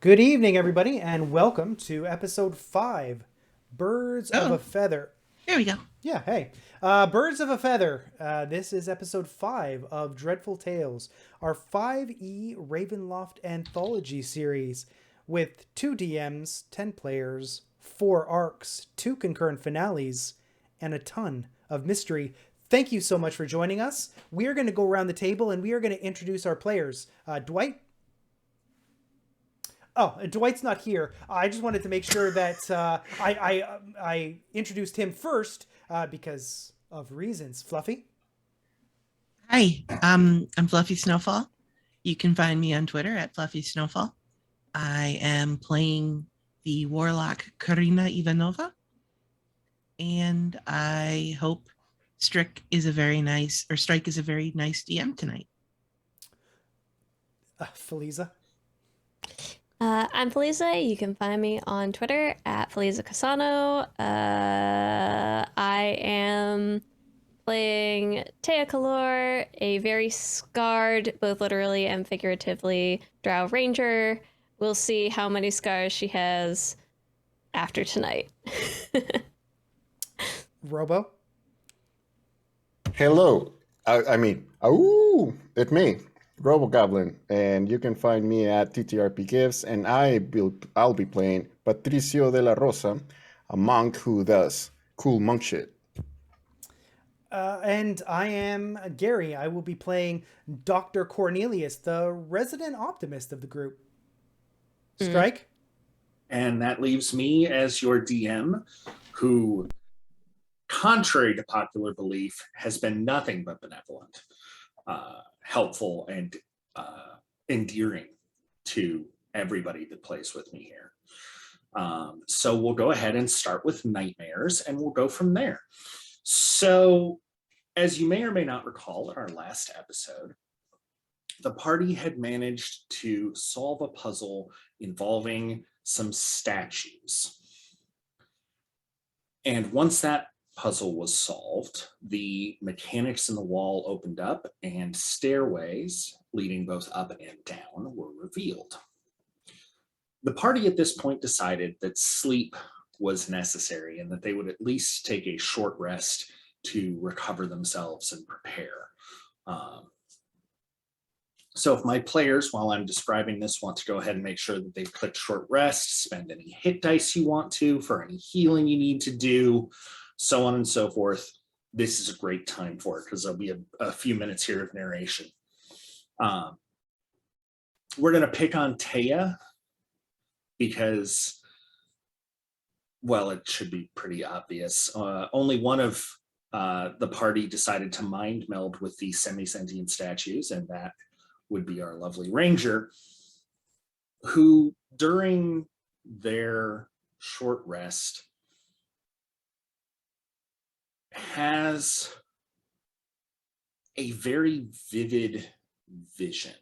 Good evening, everybody, and welcome to episode 5 Birds of a Oh, Feather. there we go. Yeah, hey. Birds of a Feather. This is episode 5 of Dreadful Tales, our 5e Ravenloft anthology series with 2 DMs, 10 players, 4 arcs, 2 concurrent finales, and a ton of mystery. Thank you so much for joining us. We are going to go around the table and we are going to introduce our players. Dwight, oh, Dwight's not here. I just wanted to make sure that I introduced him first because of reasons. Fluffy. Hi, I'm Fluffy Snowfall. You can find me on Twitter at Fluffy Snowfall. I am playing the warlock Karina Ivanova, and I hope Strike is a very nice DM tonight. Feliza. I'm Feliza. You can find me on Twitter at Feliza Casano. I am playing Tea Kalor, a very scarred, both literally and figuratively, Drow Ranger. We'll see how many scars she has after tonight. Robo. Hello. It's me, Robo Goblin, and you can find me at TTRP Gifts, and I'll be playing Patricio de la Rosa, a monk who does cool monk shit. And I am Gary. I will be playing Dr. Cornelius, the resident optimist of the group. Strike. And that leaves me as your DM, who, contrary to popular belief, has been nothing but benevolent, helpful, and endearing to everybody that plays with me here. So we'll go ahead and start with nightmares, and we'll go from there. So, as you may or may not recall, in our last episode, the party had managed to solve a puzzle involving some statues. And once that puzzle was solved, the mechanics in the wall opened up and stairways leading both up and down were revealed. The party at this point decided that sleep was necessary and that they would at least take a short rest to recover themselves and prepare. So if my players, while I'm describing this, want to go ahead and make sure that they've clicked short rest, spend any hit dice you want to for any healing you need to do, so on and so forth, this is a great time for it because there'll be a few minutes here of narration. We're going to pick on Taya because, well, it should be pretty obvious. Only one of the party decided to mind meld with the semi-sentient statues, and that would be our lovely ranger, who during their short rest has a very vivid vision.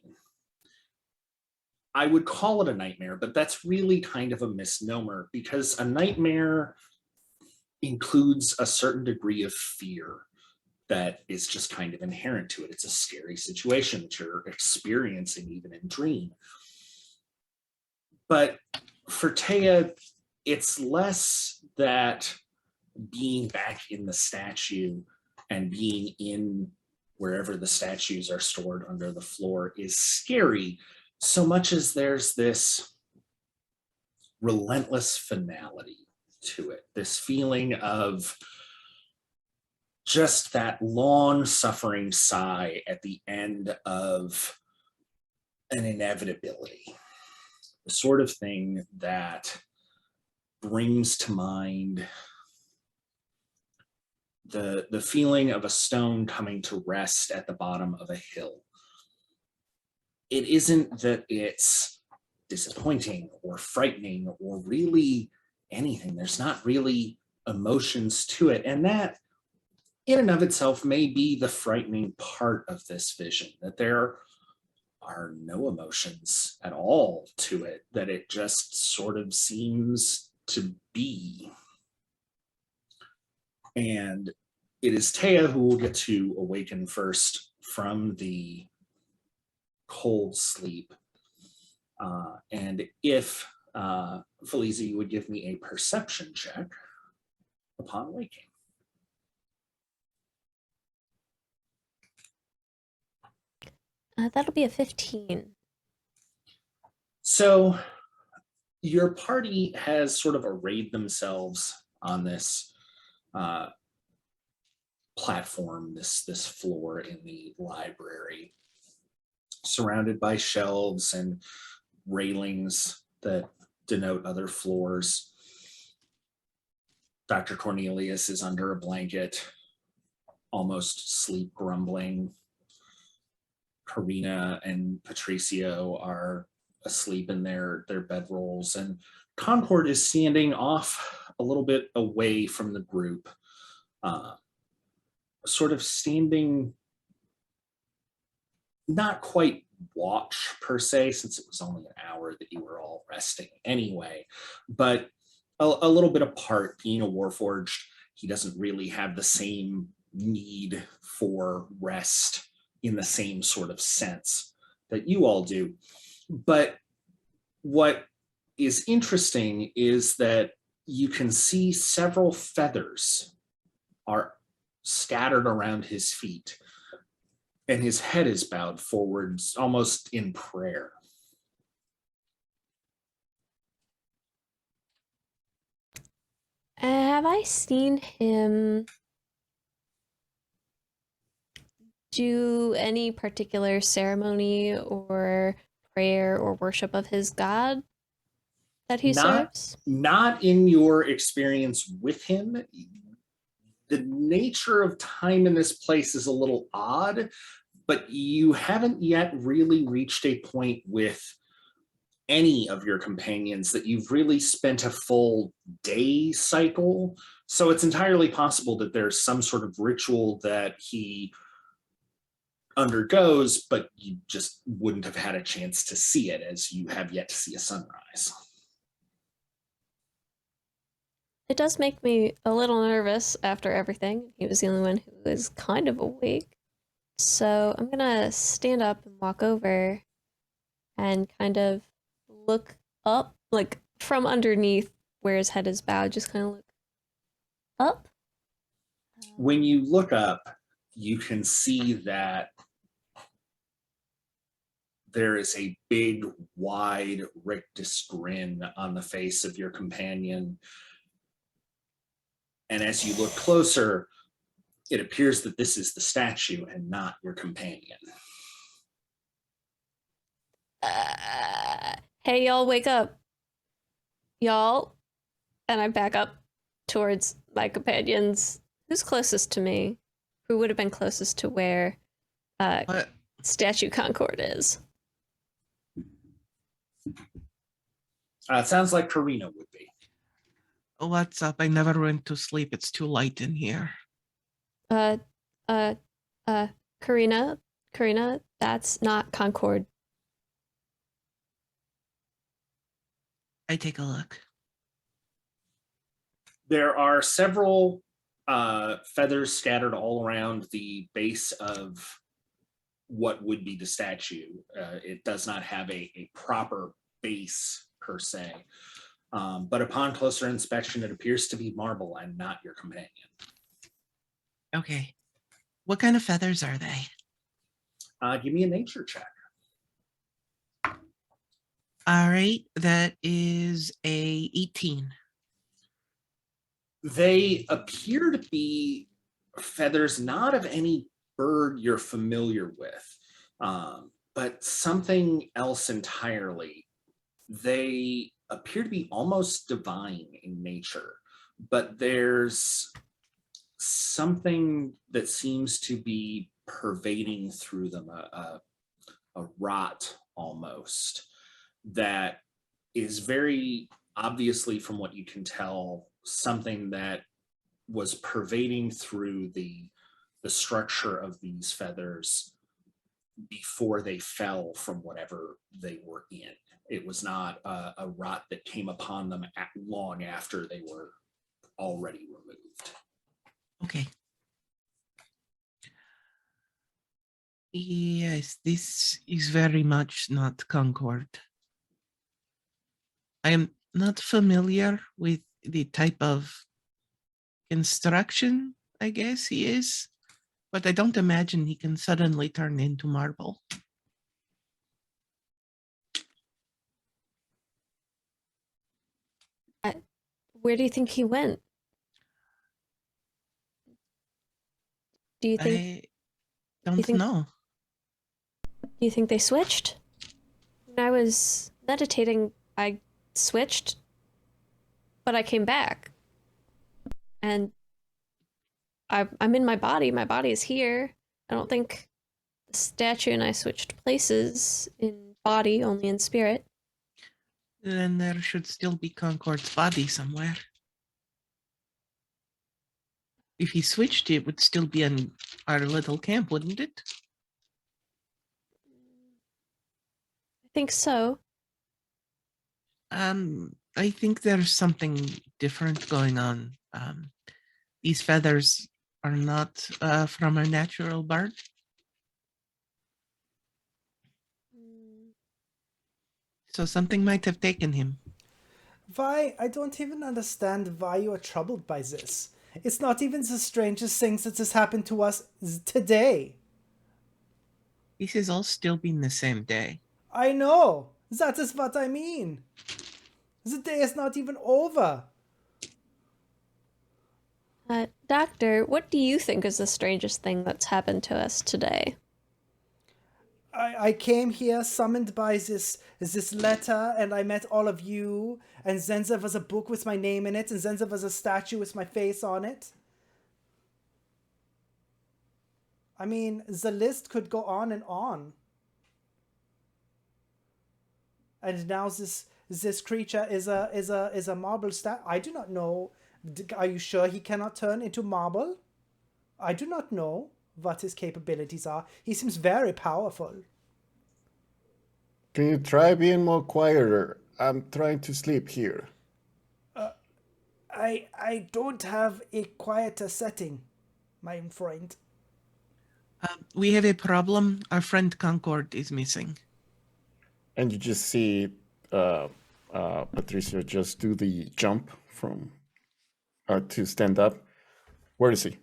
I would call it a nightmare, but that's really kind of a misnomer because a nightmare includes a certain degree of fear that is just kind of inherent to it. It's a scary situation that you're experiencing even in dream. But for Taya, it's less that being back in the statue and being in wherever the statues are stored under the floor is scary, so much as there's this relentless finality to it, this feeling of just that long suffering sigh at the end of an inevitability, the sort of thing that brings to mind the feeling of a stone coming to rest at the bottom of a hill. It isn't that it's disappointing or frightening or really anything. There's not really emotions to it. And that in and of itself may be the frightening part of this vision, that there are no emotions at all to it, that it just sort of seems to be. And it is Taya who will get to awaken first from the cold sleep And if Felicia, you would give me a perception check upon waking. That'll be a 15. So your party has sort of arrayed themselves on this platform, this floor in the library, surrounded by shelves and railings that denote other floors. Dr. Cornelius is under a blanket, almost sleep grumbling. Karina and Patricio are asleep in their bedrolls, and Concord is standing off a little bit away from the group, sort of standing, not quite watch per se, since it was only an hour that you were all resting anyway, but a little bit apart. Being a Warforged, he doesn't really have the same need for rest in the same sort of sense that you all do. But what is interesting is that you can see several feathers are scattered around his feet, and his head is bowed forwards almost in prayer. Have I seen him do any particular ceremony or prayer or worship of his god that he serves? Not in your experience with him. The nature of time in this place is a little odd, but you haven't yet really reached a point with any of your companions that you've really spent a full day cycle. So it's entirely possible that there's some sort of ritual that he undergoes, but you just wouldn't have had a chance to see it, as you have yet to see a sunrise. It does make me a little nervous after everything. He was the only one who was kind of awake. So I'm gonna stand up and walk over and kind of look up, like from underneath where his head is bowed, just kind of look up. When you look up, you can see that there is a big, wide, rictus grin on the face of your companion. And as you look closer, it appears that this is the statue and not your companion. Hey, y'all, wake up. Y'all. And I back up towards my companions. Who's closest to me? Who would have been closest to where What? Statue Concord is? It sounds like Karina would be. What's up? I never went to sleep. It's too light in here. Karina, that's not Concord. I take a look. There are several feathers scattered all around the base of what would be the statue. It does not have a proper base per se. But upon closer inspection, it appears to be marble and not your companion. Okay. What kind of feathers are they? Give me a nature check. All right. That is a 18. They appear to be feathers not of any bird you're familiar with, but something else entirely. They appear to be almost divine in nature, but there's something that seems to be pervading through them, a rot almost, that is very obviously, from what you can tell, something that was pervading through the structure of these feathers before they fell from whatever they were in. It was not a rot that came upon them long after they were already removed. Okay. Yes, this is very much not Concord. I am not familiar with the type of construction, I guess he is, but I don't imagine he can suddenly turn into marble. Where do you think he went? Do you think I do you don't think know. do you think they switched? When I was meditating, I switched, but I came back. And I'm in my body. My body is here. I don't think the statue and I switched places in body, only in spirit. Then there should still be Concord's body somewhere. If he switched, it would still be in our little camp, wouldn't it? I think so. I think there's something different going on. These feathers are not from a natural bird. Mm, So something might have taken him. Vi, I don't even understand why you are troubled by this. It's not even the strangest thing that has happened to us today. This has all still been the same day. I know. That is what I mean. The day is not even over. Doctor, what do you think is the strangest thing that's happened to us today? I came here summoned by this letter, and I met all of you, and then there was a book with my name in it, and then there was a statue with my face on it. I mean, the list could go on and on. And now this creature is a marble statue. I do not know. Are you sure he cannot turn into marble? I do not know what his capabilities are. He seems very powerful. Can you try being more quieter? I'm trying to sleep here. I don't have a quieter setting, my friend. We have a problem. Our friend Concord is missing. And you just see Patricia just do the jump from to stand up. Where is he?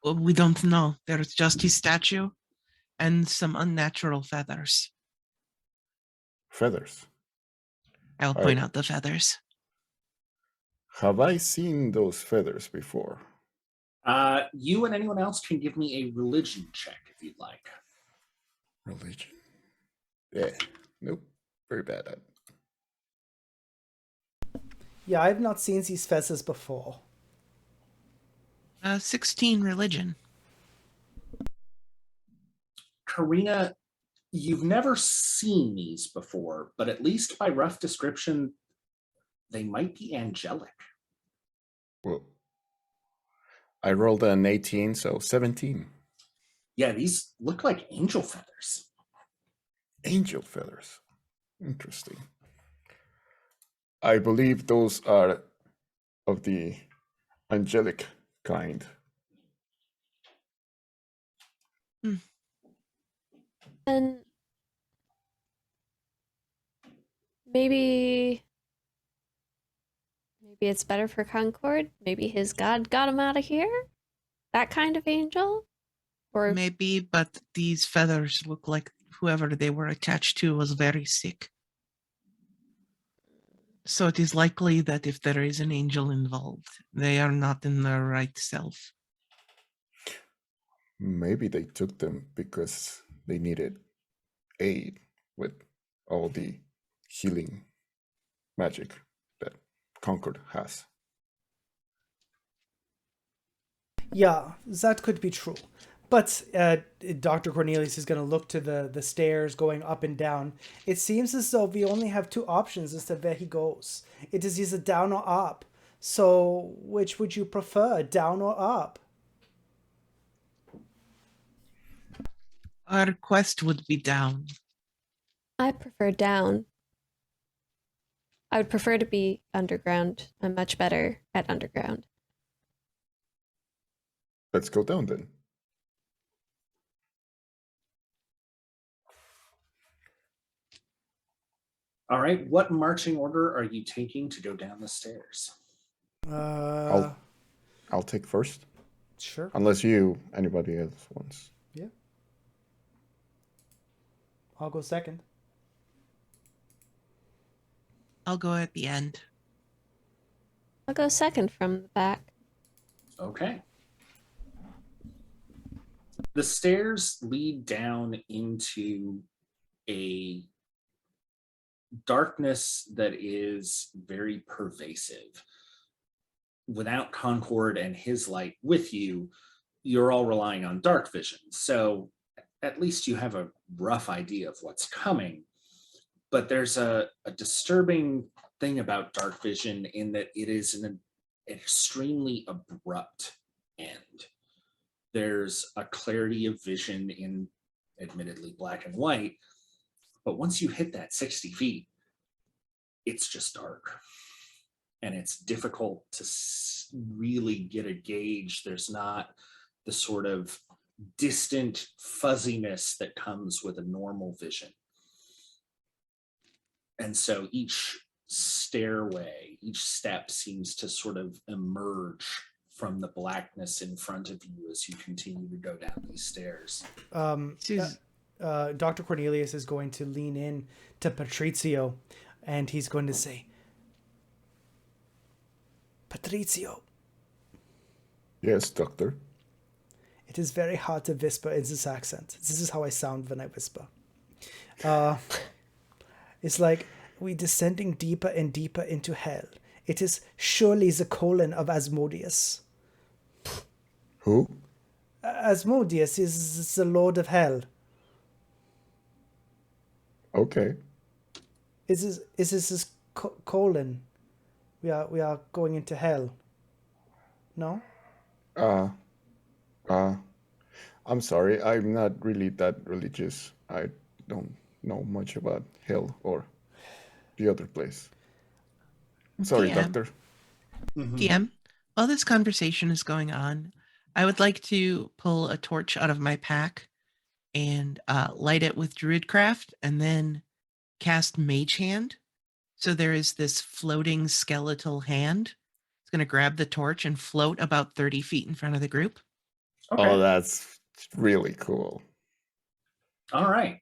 Well, we don't know. There's just his statue and some unnatural feathers. Feathers. I'll point out the feathers. Have I seen those feathers before? You and anyone else can give me a religion check if you'd like. Religion. Yeah. Nope. Very bad at it. Yeah, I've not seen these feathers before. 16 religion. Karina, you've never seen these before, but at least by rough description, they might be angelic. Whoa. I rolled an 18, so 17. Yeah, these look like angel feathers. Angel feathers. Interesting. I believe those are of the angelic kind. And maybe it's better for Concord. Maybe his god got him out of here. That kind of angel, or Maybe, but these feathers look like whoever they were attached to was very sick. So it is likely that if there is an angel involved, they are not in their right self. Maybe they took them because they needed aid with all the healing magic that Concord has. Yeah, that could be true. But Dr. Cornelius is going to look to the stairs going up and down. It seems as though we only have two options as to where he goes. It is either down or up. So, which would you prefer, down or up? Our quest would be down. I prefer down. I would prefer to be underground. I'm much better at underground. Let's go down then. All right. What marching order are you taking to go down the stairs? I'll take first, Sure. unless anybody else wants. Yeah. I'll go second. I'll go at the end. I'll go second from the back. Okay. The stairs lead down into a darkness that is very pervasive. Without Concord and his light with you, you're all relying on dark vision. So at least you have a rough idea of what's coming. But there's a disturbing thing about dark vision in that it is an extremely abrupt end. There's a clarity of vision in admittedly black and white, but once you hit that 60 feet, it's just dark. And it's difficult to really get a gauge. There's not the sort of distant fuzziness that comes with a normal vision. And so each stairway, each step seems to sort of emerge from the blackness in front of you as you continue to go down these stairs. Dr. Cornelius is going to lean in to Patrizio, and he's going to say, Patrizio. Yes, doctor. It is very hard to whisper in this accent. This is how I sound when I whisper. It's like we descending deeper and deeper into hell. It is surely the colon of Asmodeus. Who? Asmodeus is the lord of hell. Okay. Is this his colon? We are going into hell. No? I'm sorry. I'm not really that religious. I don't know much about hell or the other place. I'm sorry, DM. doctor. DM, while this conversation is going on, I would like to pull a torch out of my pack and light it with Druidcraft and then cast Mage Hand. So there is this floating skeletal hand. It's going to grab the torch and float about 30 feet in front of the group. Okay. Oh, that's really cool. All right.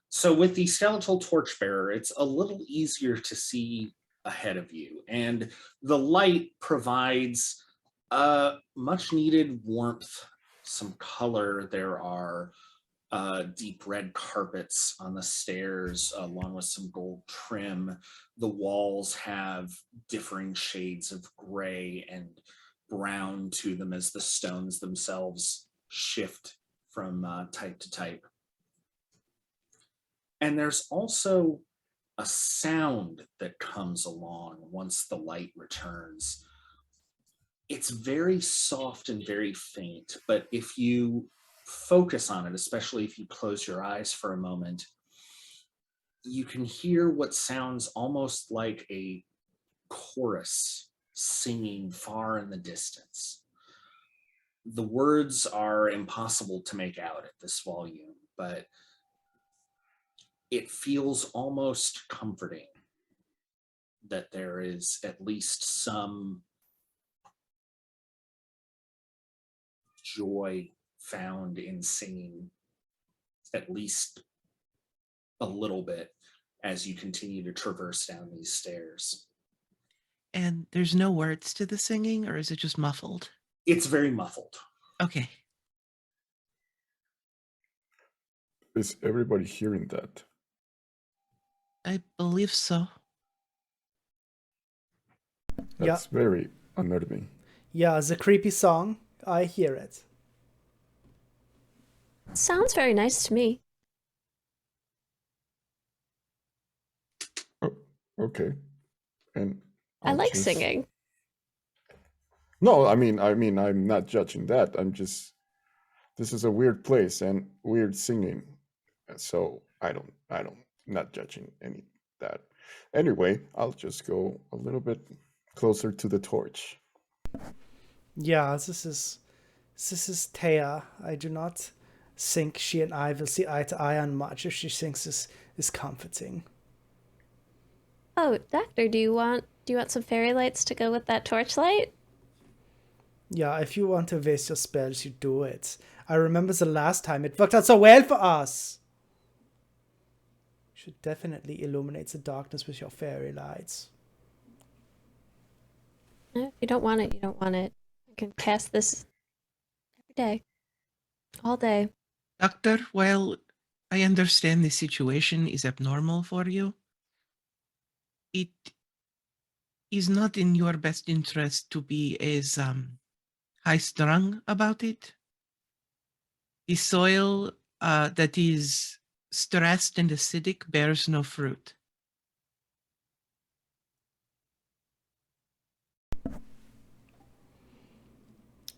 So with the skeletal torchbearer, it's a little easier to see ahead of you. And the light provides much needed warmth, some color. There are deep red carpets on the stairs, along with some gold trim. The walls have differing shades of gray and brown to them as the stones themselves shift from type to type. And there's also a sound that comes along once the light returns. It's very soft and very faint, but if you focus on it, especially if you close your eyes for a moment, you can hear what sounds almost like a chorus singing far in the distance. The words are impossible to make out at this volume, but it feels almost comforting that there is at least some joy found in singing, at least a little bit, as you continue to traverse down these stairs. And there's no words to the singing, or is it just muffled? It's very muffled. Okay. Is everybody hearing that? I believe so. That's very unnerving. Yeah, the creepy song. I hear it. Sounds very nice to me. Oh, okay. And I I'll like just- singing. No, I mean, I'm not judging that. This is a weird place and weird singing. So not judging any that. Anyway, I'll just go a little bit closer to the torch. Yeah, this is Taya. I do not think she and I will see eye to eye on much if she thinks this is comforting. Oh, Doctor, do you want some fairy lights to go with that torchlight? Yeah, if you want to waste your spells, you do it. I remember the last time it worked out so well for us. You should definitely illuminate the darkness with your fairy lights. If you don't want it, you don't want it. I can cast this every day, all day. Doctor, while I understand the situation is abnormal for you, it is not in your best interest to be as high strung about it. The soil that is stressed and acidic bears no fruit.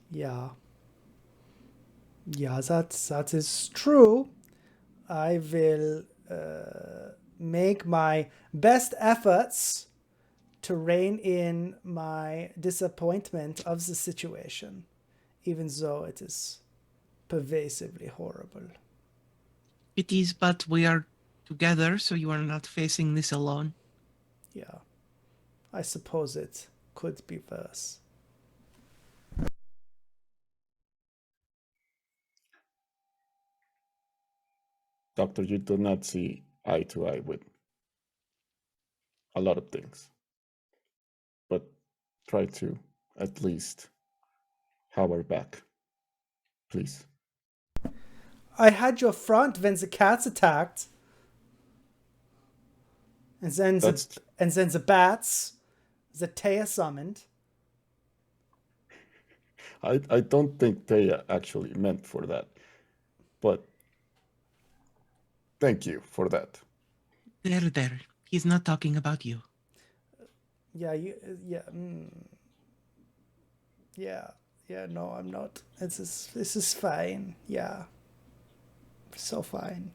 Yeah. Yeah, that is true. I will make my best efforts to rein in my disappointment of the situation, even though it is pervasively horrible. It is, but we are together, so you are not facing this alone. Yeah, I suppose it could be worse. Doctor, you do not see eye to eye with a lot of things. But try to at least have our back. Please. I had your front when the cats attacked. And then the bats that Taya summoned. I don't think Taya actually meant for that. But thank you for that. There. He's not talking about you. Yeah, yeah, no, I'm not. This is fine. Yeah. So fine.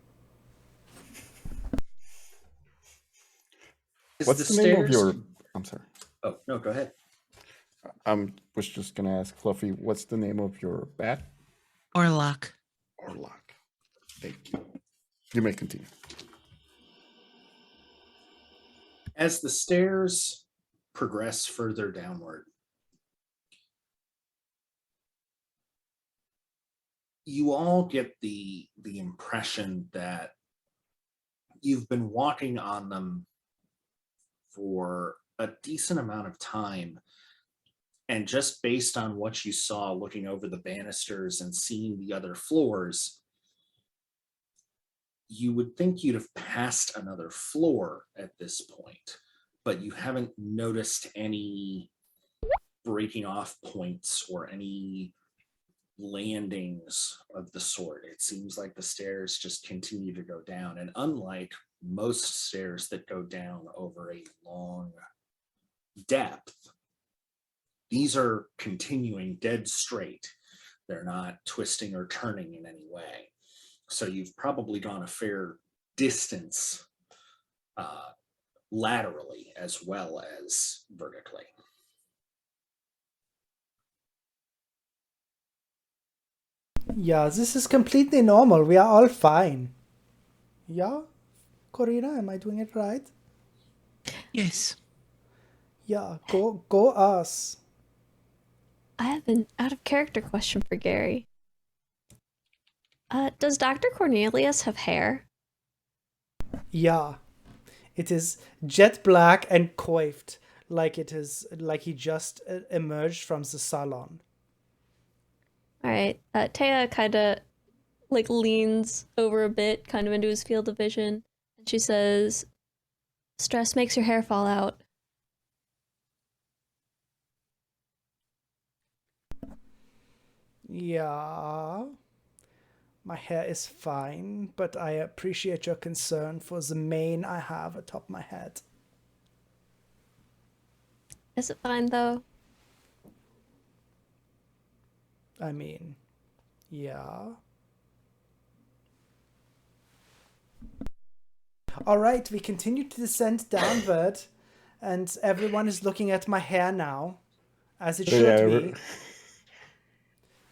What's the name of your... I'm sorry. Oh, no, go ahead. I was just going to ask Fluffy, what's the name of your bat? Orlok. Orlok. Thank you. You may continue. As the stairs progress further downward, you all get the impression that you've been walking on them for a decent amount of time. And just based on what you saw looking over the banisters and seeing the other floors, you would think you'd have passed another floor at this point, but you haven't noticed any breaking off points or any landings of the sort. It seems like the stairs just continue to go down. And unlike most stairs that go down over a long depth, these are continuing dead straight. They're not twisting or turning in any way. So you've probably gone a fair distance laterally as well as vertically. Yeah, this is completely normal. We are all fine. Yeah? Corina, am I doing it right? Yes. Yeah, go us. I have an out of character question for Gary. Does Dr. Cornelius have hair? Yeah. It is jet black and coiffed, like he just emerged from the salon. All right. Taya kind of like leans over a bit, kind of into his field of vision, and she says, "Stress makes your hair fall out." Yeah. My hair is fine, but I appreciate your concern for the mane I have atop my head. Is it fine though? I mean, yeah. All right, we continue to descend downward, and everyone is looking at my hair now, as it should be.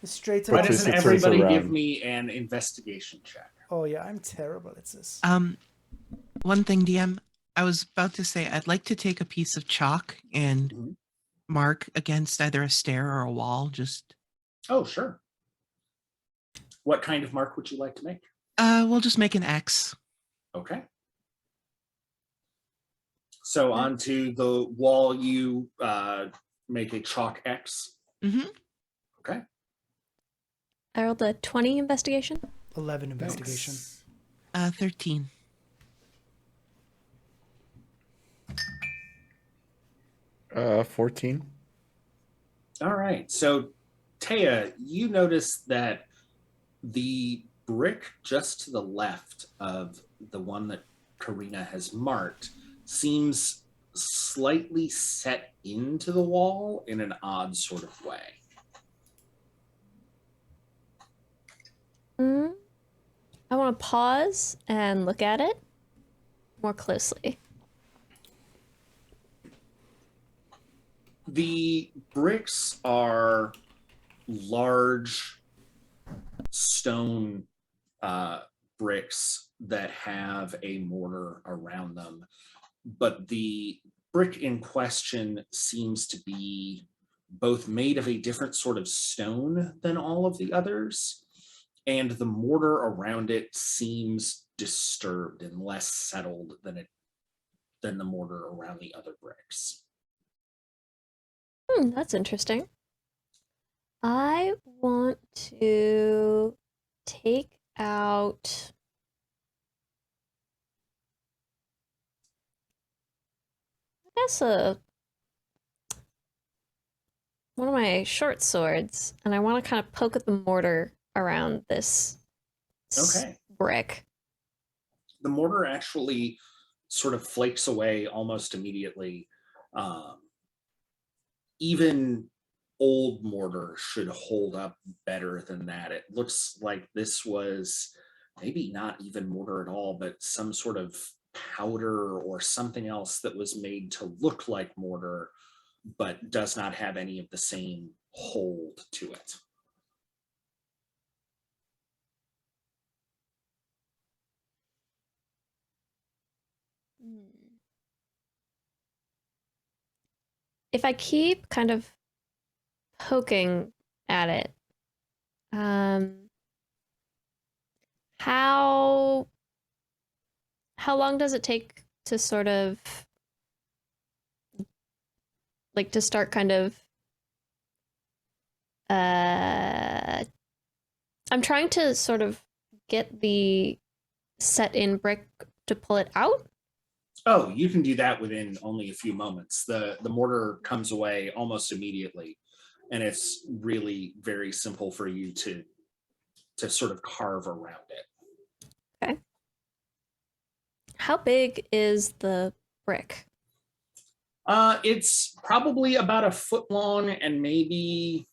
Straight Why up. doesn't everybody give me an investigation check? Oh yeah, I'm terrible at this. One thing, DM. I was about to say I'd like to take a piece of chalk and Mhm. mark against either a stair or a wall. Just Oh, sure. What kind of mark would you like to make? we'll just make an X. Okay. So onto the wall, you make a chalk X. Mm-hmm. Okay. I rolled a 20 investigation. 11 investigation. Thanks. 13. Uh, 14. All right. So, Taya, you notice that the brick just to the left of the one that Karina has marked seems slightly set into the wall in an odd sort of way. I want to pause and look at it more closely. The bricks are large stone bricks that have a mortar around them, but the brick in question seems to be both made of a different sort of stone than all of the others, and the mortar around it seems disturbed and less settled than the mortar around the other bricks. That's interesting. I want to take out. I guess one of my short swords, and I want to kind of poke at the mortar around this Okay. brick. The mortar actually sort of flakes away almost immediately. Even old mortar should hold up better than that. It looks like this was maybe not even mortar at all, but some sort of powder or something else that was made to look like mortar, but does not have any of the same hold to it. If I keep kind of poking at it, how long does it take to sort of like to start kind of I'm trying to sort of get the set in brick to pull it out. Oh, you can do that within only a few moments. The mortar comes away almost immediately, and it's really very simple for you to sort of carve around it. Okay. How big is the brick? It's probably about a foot long and maybe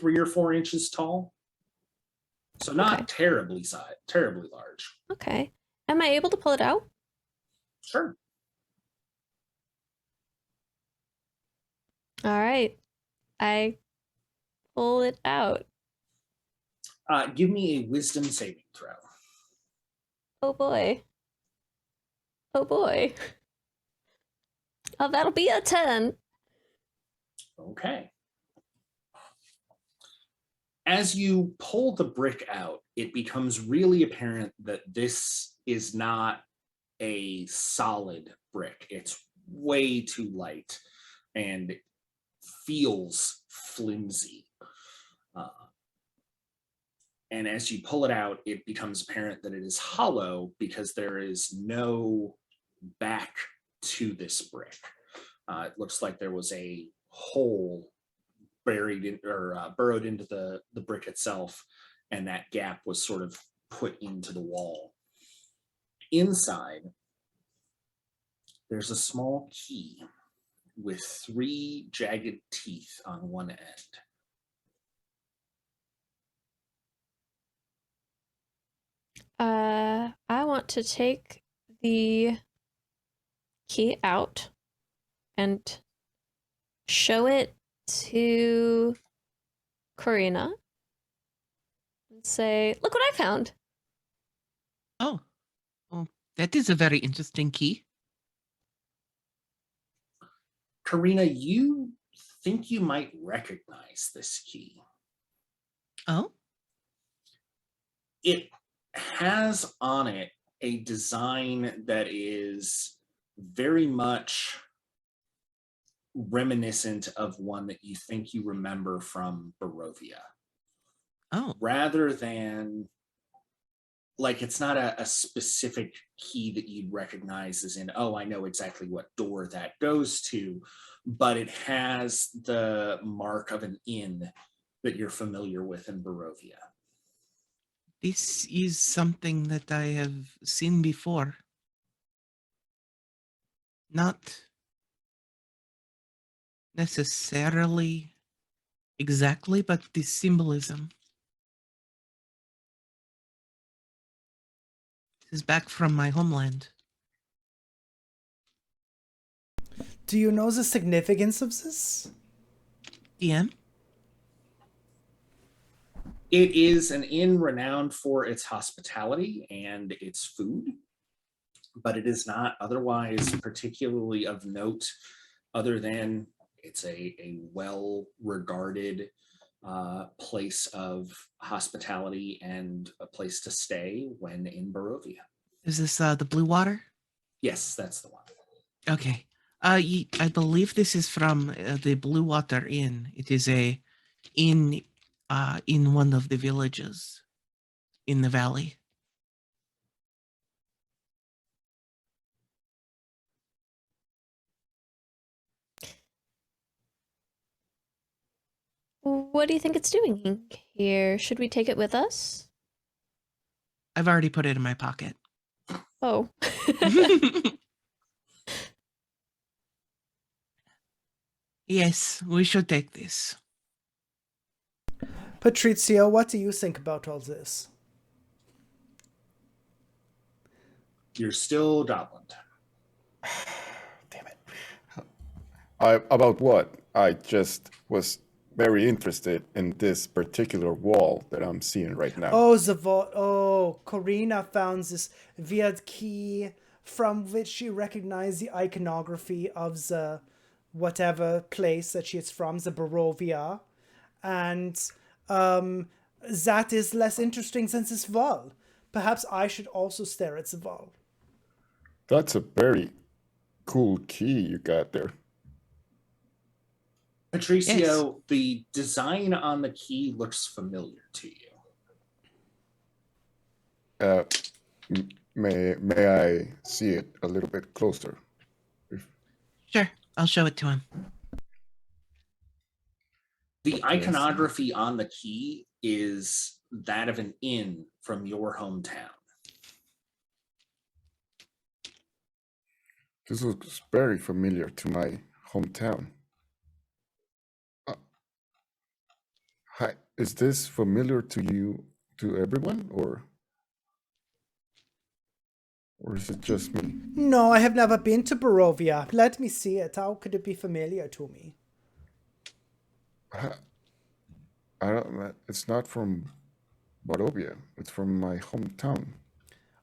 3 or 4 inches tall. So not Okay. terribly large. Okay. Am I able to pull it out? Sure. All right. I pull it out. Give me a wisdom saving throw. Oh boy. Oh boy. Oh, that'll be a 10. Okay. As you pull the brick out, it becomes really apparent that this is not a solid brick. It's way too light and feels flimsy. And as you pull it out, it becomes apparent that it is hollow because there is no back to this brick. It looks like there was a hole buried in or burrowed into the brick itself, and that gap was sort of put into the wall. Inside, there's a small key with 3 jagged teeth on one end. I want to take the key out and show it to Karina and say, "Look what I found." Oh, well, that is a very interesting key. Karina, you think you might recognize this key. Oh, It has on it a design that is very much reminiscent of one that you think you remember from Barovia. oh, Rather than, like, it's not a specific key that you'd recognize as in, oh, I know exactly what door that goes to, but it has the mark of an inn that you're familiar with in Barovia. this is something that I have seen before. Not necessarily exactly, but the symbolism. This is back from my homeland. Do you know the significance of this? DM? It is an inn renowned for its hospitality and its food, but it is not otherwise particularly of note, other than it's a well-regarded place of hospitality and a place to stay when in Barovia. Is this the Blue Water? Yes, that's the one. Okay. I believe this is from the Blue Water Inn. It is a inn in one of the villages in the valley. What do you think it's doing here? Should we take it with us? I've already put it in my pocket. Oh. Yes, we should take this. Patrizio, what do you think about all this? You're still Dopland. Damn it. About what? I just was very interested in this particular wall that I'm seeing right now. Oh, the vault. Oh, Corina found this weird key from which she recognized the iconography of the whatever place that she is from, the Barovia. And that is less interesting than this wall. Perhaps I should also stare at the wall. That's a very cool key you got there. Patricio, the design on the key looks familiar to you. May I see it a little bit closer? Sure, I'll show it to him. The iconography on the key is that of an inn from your hometown. This looks very familiar to my hometown. Hi, is this familiar to you, to everyone, or is it just me? No, I have never been to Barovia. Let me see it. How could it be familiar to me? I don't. It's not from Barovia. It's from my hometown.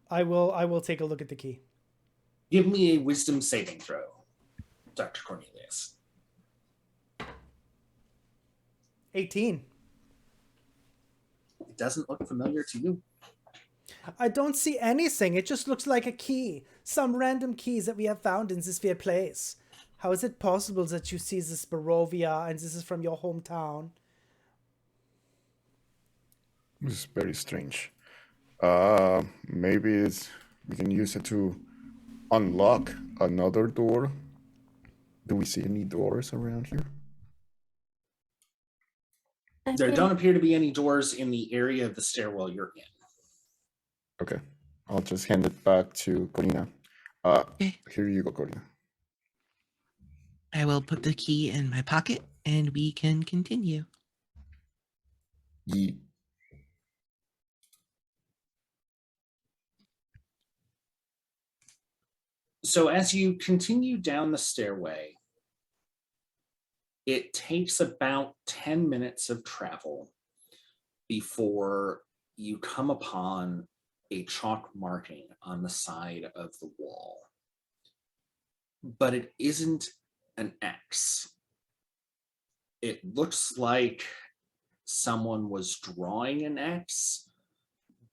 I will take a look at the key. Give me a wisdom saving throw, Dr. Cornelius. 18. It doesn't look familiar to you. I don't see anything. It just looks like a key. Some random keys that we have found in this weird place. How is it possible that you see this Barovia and this is from your hometown? This is very strange. Maybe we can use it to unlock another door. Do we see any doors around here? There don't appear to be any doors in the area of the stairwell you're in. Okay, I'll just hand it back to Corina. Okay. Here you go, Corina. I will put the key in my pocket and we can continue. Yeet. So as you continue down the stairway, it takes about 10 minutes of travel before you come upon a chalk marking on the side of the wall. But it isn't an X. It looks like someone was drawing an X,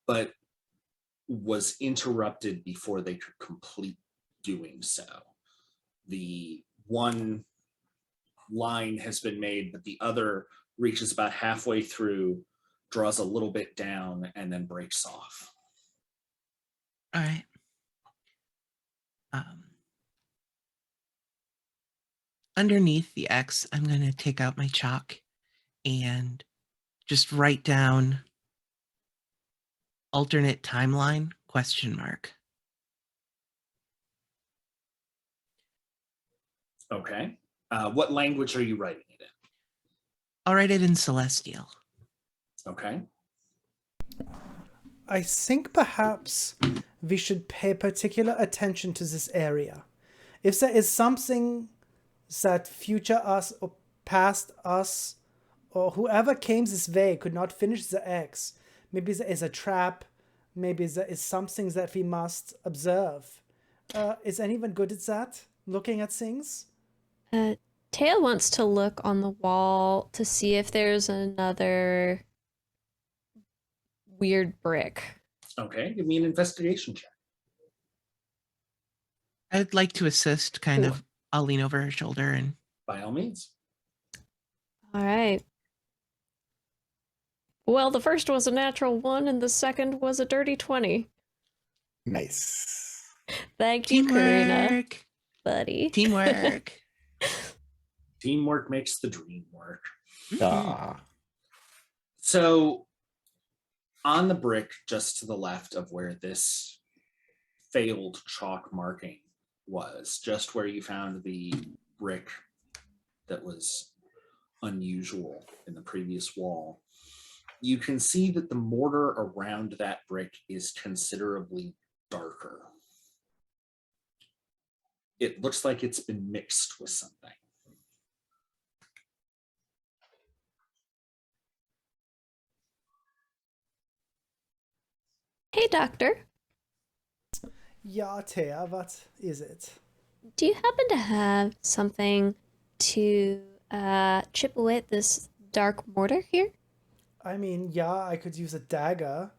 but was interrupted before they could complete doing so. The one line has been made, but the other reaches about halfway through, draws a little bit down, and then breaks off. All right. Underneath the X, I'm going to take out my chalk and just write down alternate timeline ? Okay. What language are you writing it in? I'll write it in Celestial. Okay. I think perhaps we should pay particular attention to this area. If there is something that future us or past us or whoever came this way could not finish the X, maybe there is a trap, maybe there is something that we must observe. Is anyone good at that? Looking at things? Taya wants to look on the wall to see if there's another weird brick. Okay. Give me an investigation check. I'd like to assist, kind Ooh. of. I'll lean over her shoulder and By all means. All right. Well, the first was a natural 1 and the second was a dirty 20. Nice. Thank you, Karina, teamwork. buddy. Teamwork. Teamwork makes the dream work. Ah, So on the brick just to the left of where this failed chalk marking was, just where you found the brick that was unusual in the previous wall, you can see that the mortar around that brick is considerably darker. It looks like it's been mixed with something. Hey, Doctor. Yeah, Taya, what is it? Do you happen to have something to chip away at this dark mortar here? I mean, yeah, I could use a dagger.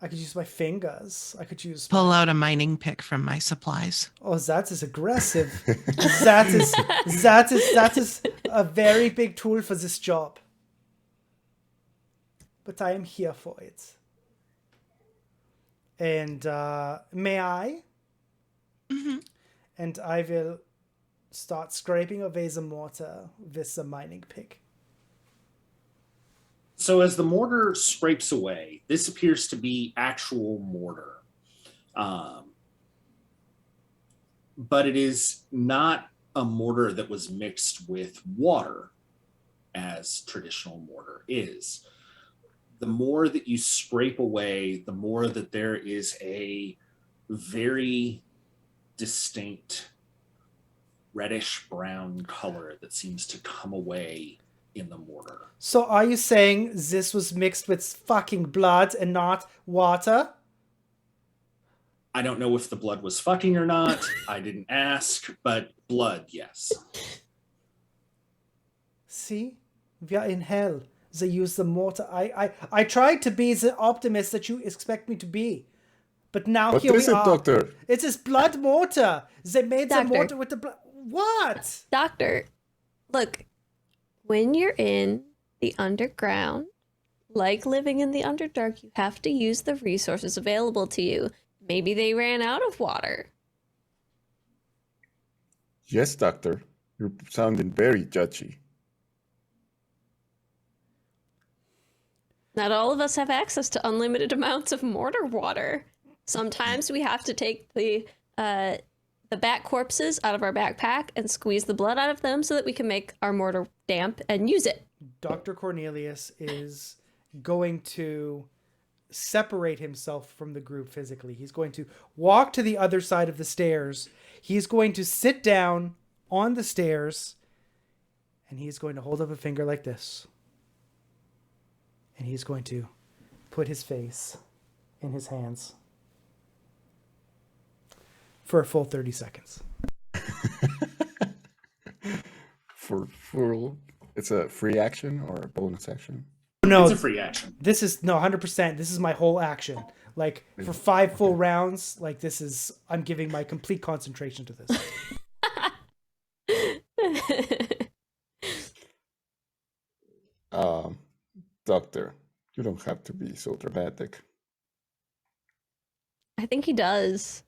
I could use my fingers. I could use... Pull out a mining pick from my supplies. Oh, that is aggressive. that is a very big tool for this job. But I am here for it. And may I? Mhm. And I will start scraping away the mortar with the mining pick. So as the mortar scrapes away, this appears to be actual mortar. But it is not a mortar that was mixed with water, as traditional mortar is. The more that you scrape away, the more that there is a very distinct reddish brown color that seems to come away in the mortar. So are you saying this was mixed with fucking blood and not water? I don't know if the blood was fucking or not. I didn't ask, but blood, yes. See? We are in hell. They use the mortar. I tried to be the optimist that you expect me to be. But now what here is we it, are. Doctor? It's this blood mortar. They made the Doctor. mortar with the blood. What? Doctor, look, when you're in the underground, like living in the Underdark, you have to use the resources available to you. Maybe they ran out of water. Yes, Doctor. You're sounding very judgy. Not all of us have access to unlimited amounts of mortar water. Sometimes we have to take the bat corpses out of our backpack and squeeze the blood out of them so that we can make our mortar damp and use it. Dr. Cornelius is going to separate himself from the group physically. He's going to walk to the other side of the stairs. He's going to sit down on the stairs and he's going to hold up a finger like this. And he's going to put his face in his hands for a full 30 seconds. for full. It's a free action or a bonus action. No, It's a free action. this is no 100%. This is my whole action. Like for 5 full rounds, like this is I'm giving my complete concentration to this. Doctor, you don't have to be so dramatic. I think he does.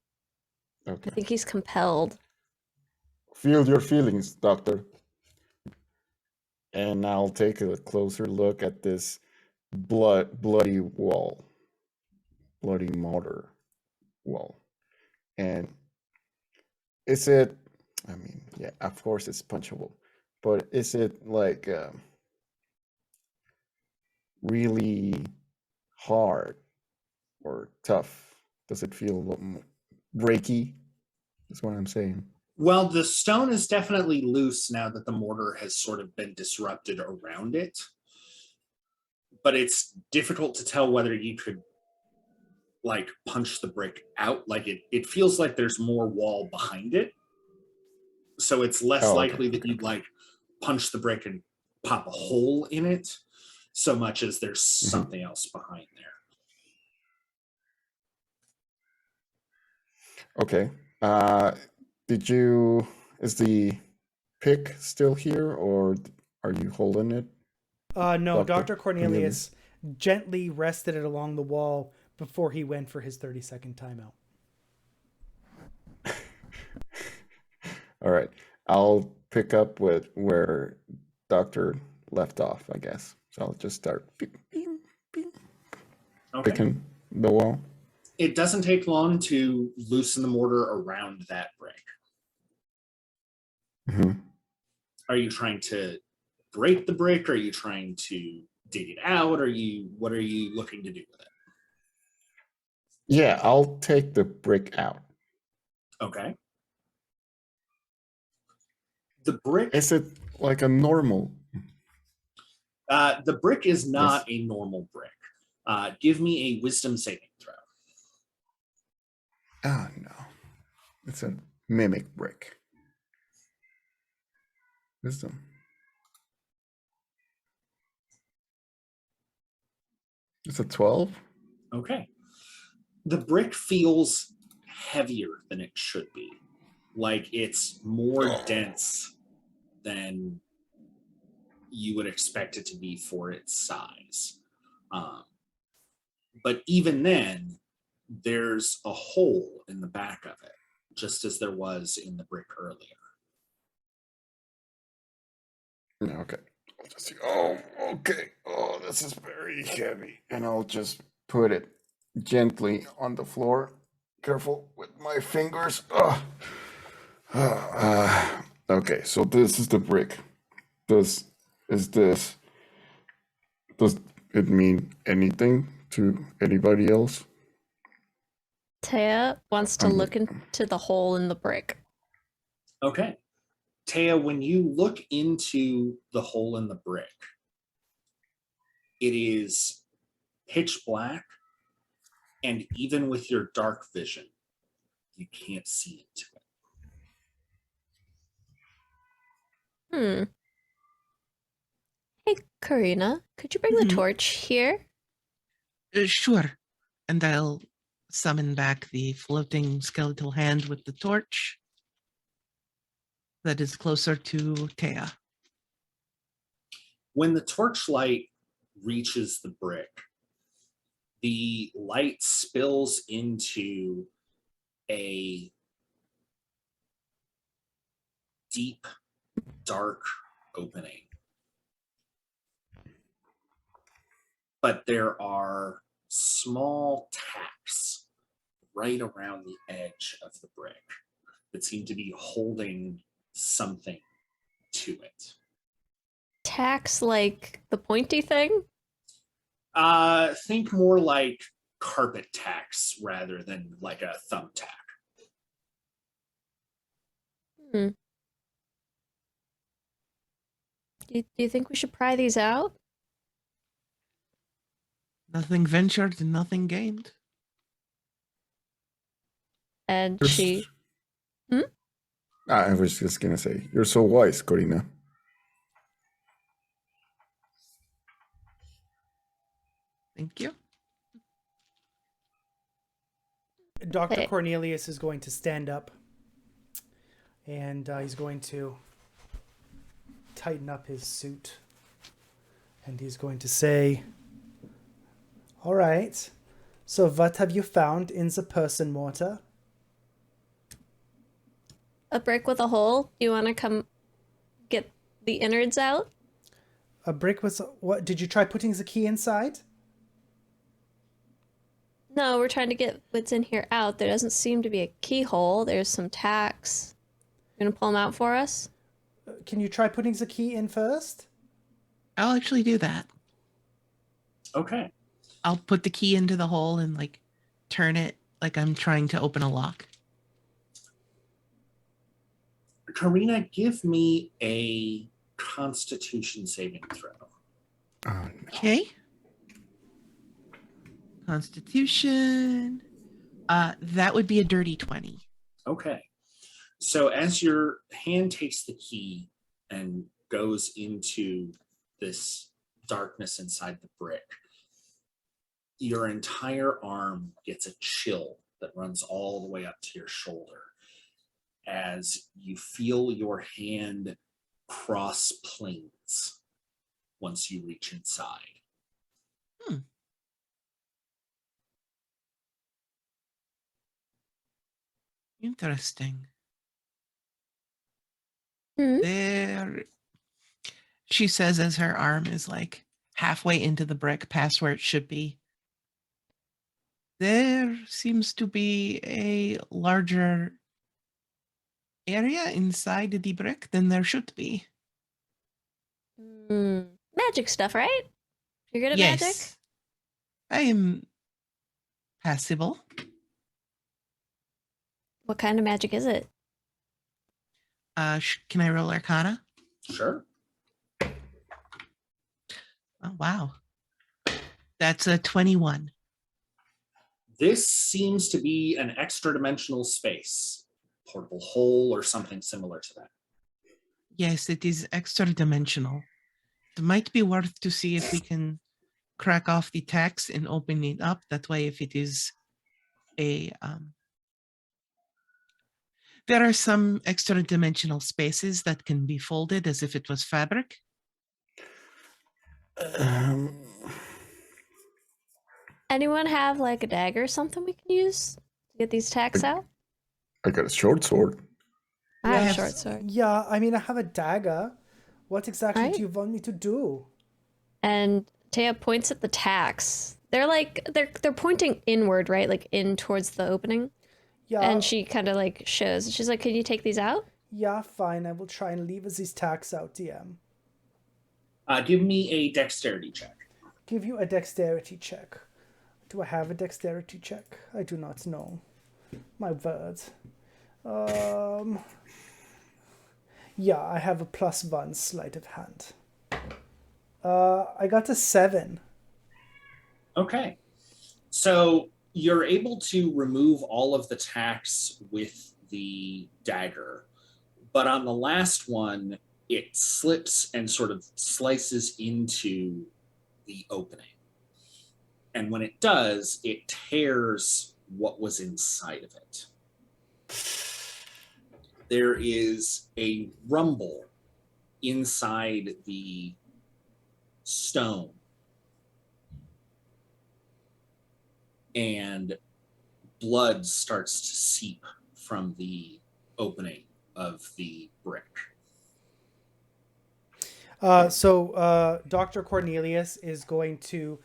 I Okay. think he's compelled. Feel your feelings, Doctor. And I'll take a closer look at this bloody wall. Bloody mortar wall. And is it, I mean, yeah, of course it's punchable, but is it like really hard or tough? Does it feel a little breaky? That's what I'm saying. Well, the stone is definitely loose now that the mortar has sort of been disrupted around it. But it's difficult to tell whether you could like punch the brick out. Like it feels like there's more wall behind it. So it's less Oh, okay, likely that okay, you'd like punch the brick and pop a hole in it so much as there's something else behind there. Okay. Is the pick still here or are you holding it? No, Dr. Dr. Cornelius gently rested it along the wall before he went for his 30-second timeout. All right. I'll pick up with where Doctor left off, I guess. So I'll just start Okay. picking the wall. It doesn't take long to loosen the mortar around that brick. hmm Are you trying to break the brick? Are you trying to dig it out? What are you looking to do with it? Yeah, I'll take the brick out. Okay. The brick Is it like a normal? the brick is not a normal brick. Give me a wisdom saving throw. Oh no. It's a mimic brick. Wisdom. It's a 12? Okay. The brick feels heavier than it should be. Like it's more dense than you would expect it to be for its size. But even then, there's a hole in the back of it, just as there was in the brick earlier. Yeah, okay. I'll just see. Oh, okay. Oh, this is very heavy. And I'll just put it gently on the floor. Careful with my fingers. Okay, so this is the brick. Does it mean anything to anybody else? Taya wants to look into the hole in the brick. Okay. Taya, when you look into the hole in the brick, it is pitch black, and even with your dark vision, you can't see into it. Hey, Karina, could you bring the Mhm. torch here? Sure. And I'll summon back the floating skeletal hand with the torch that is closer to Taya. When the torchlight reaches the brick, the light spills into a deep, dark opening. But there are small tacks right around the edge of the brick that seem to be holding something to it. Tacks like the pointy thing? Think more like carpet tacks rather than like a thumbtack. Do you think we should pry these out? Nothing ventured and nothing gained. And You're she... I was just gonna say, you're so wise, Corina. Thank you. Dr. Hey. Cornelius is going to stand up, and he's going to tighten up his suit, and he's going to say, "All right, so what have you found in the person mortar?" A brick with a hole. You want to come get the innards out? A brick was what? Did you try putting the key inside? No, we're trying to get what's in here out. There doesn't seem to be a keyhole. There's some tacks. You gonna pull them out for us? Can you try putting the key in first? I'll actually do that. Okay. I'll put the key into the hole and like turn it like I'm trying to open a lock. Karina, give me a Constitution saving throw. No. Okay. Constitution. That would be a dirty 20. Okay. So as your hand takes the key and goes into this darkness inside the brick, your entire arm gets a chill that runs all the way up to your shoulder as you feel your hand cross planes once you reach inside. Interesting. Hmm? There, she says as her arm is like halfway into the brick, past where it should be. There seems to be a larger area inside the brick than there should be. Magic stuff, right? You're good at magic? I am passable. What kind of magic is it? Can I roll Arcana? Sure. Oh, wow. That's a 21. This seems to be an extra dimensional space, portable hole or something similar to that. Yes, it is extra dimensional. It might be worth to see if we can crack off the tacks and open it up. That way, if it is a there are some extra dimensional spaces that can be folded as if it was fabric. Anyone have like a dagger or something we can use to get these tacks out? I got a short sword. I have a Yes. short sword. Yeah, I mean, I have a dagger. What exactly Right. do you want me to do? And Taya points at the tacks. They're like they're pointing inward, right? Like in towards the opening. Yeah, And she kind of like shows. She's like, "Can you take these out?" yeah, fine. I will try and leave these tacks out, DM. Give me a dexterity check. Give you a dexterity check. Do I have a dexterity check? I do not know. My word. Yeah, I have a +1 sleight of hand. I got a 7. Okay. So you're able to remove all of the tacks with the dagger, but on the last one, it slips and sort of slices into the opening. And when it does, it tears what was inside of it. There is a rumble inside the stone, and blood starts to seep from the opening of the brick. So Dr. Cornelius is going to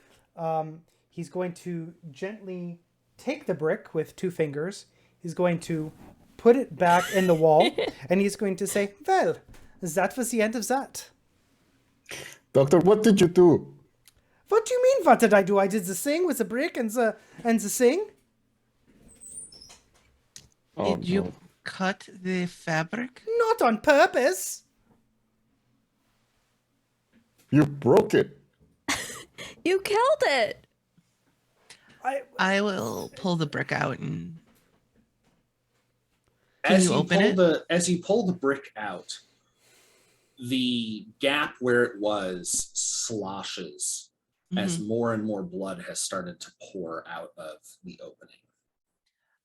he's going to gently take the brick with 2 fingers. He's going to put it back in the wall, and he's going to say, "Well, that was the end of that." Doctor, what did you do? What do you mean? What did I do? I did the thing with the brick and the thing. Oh, Did you no. cut the fabric? Not on purpose. You broke it. You killed it. I will pull the brick out and As you you open pull it? as you pull the brick out, the gap where it was sloshes as Mhm. more and more blood has started to pour out of the opening.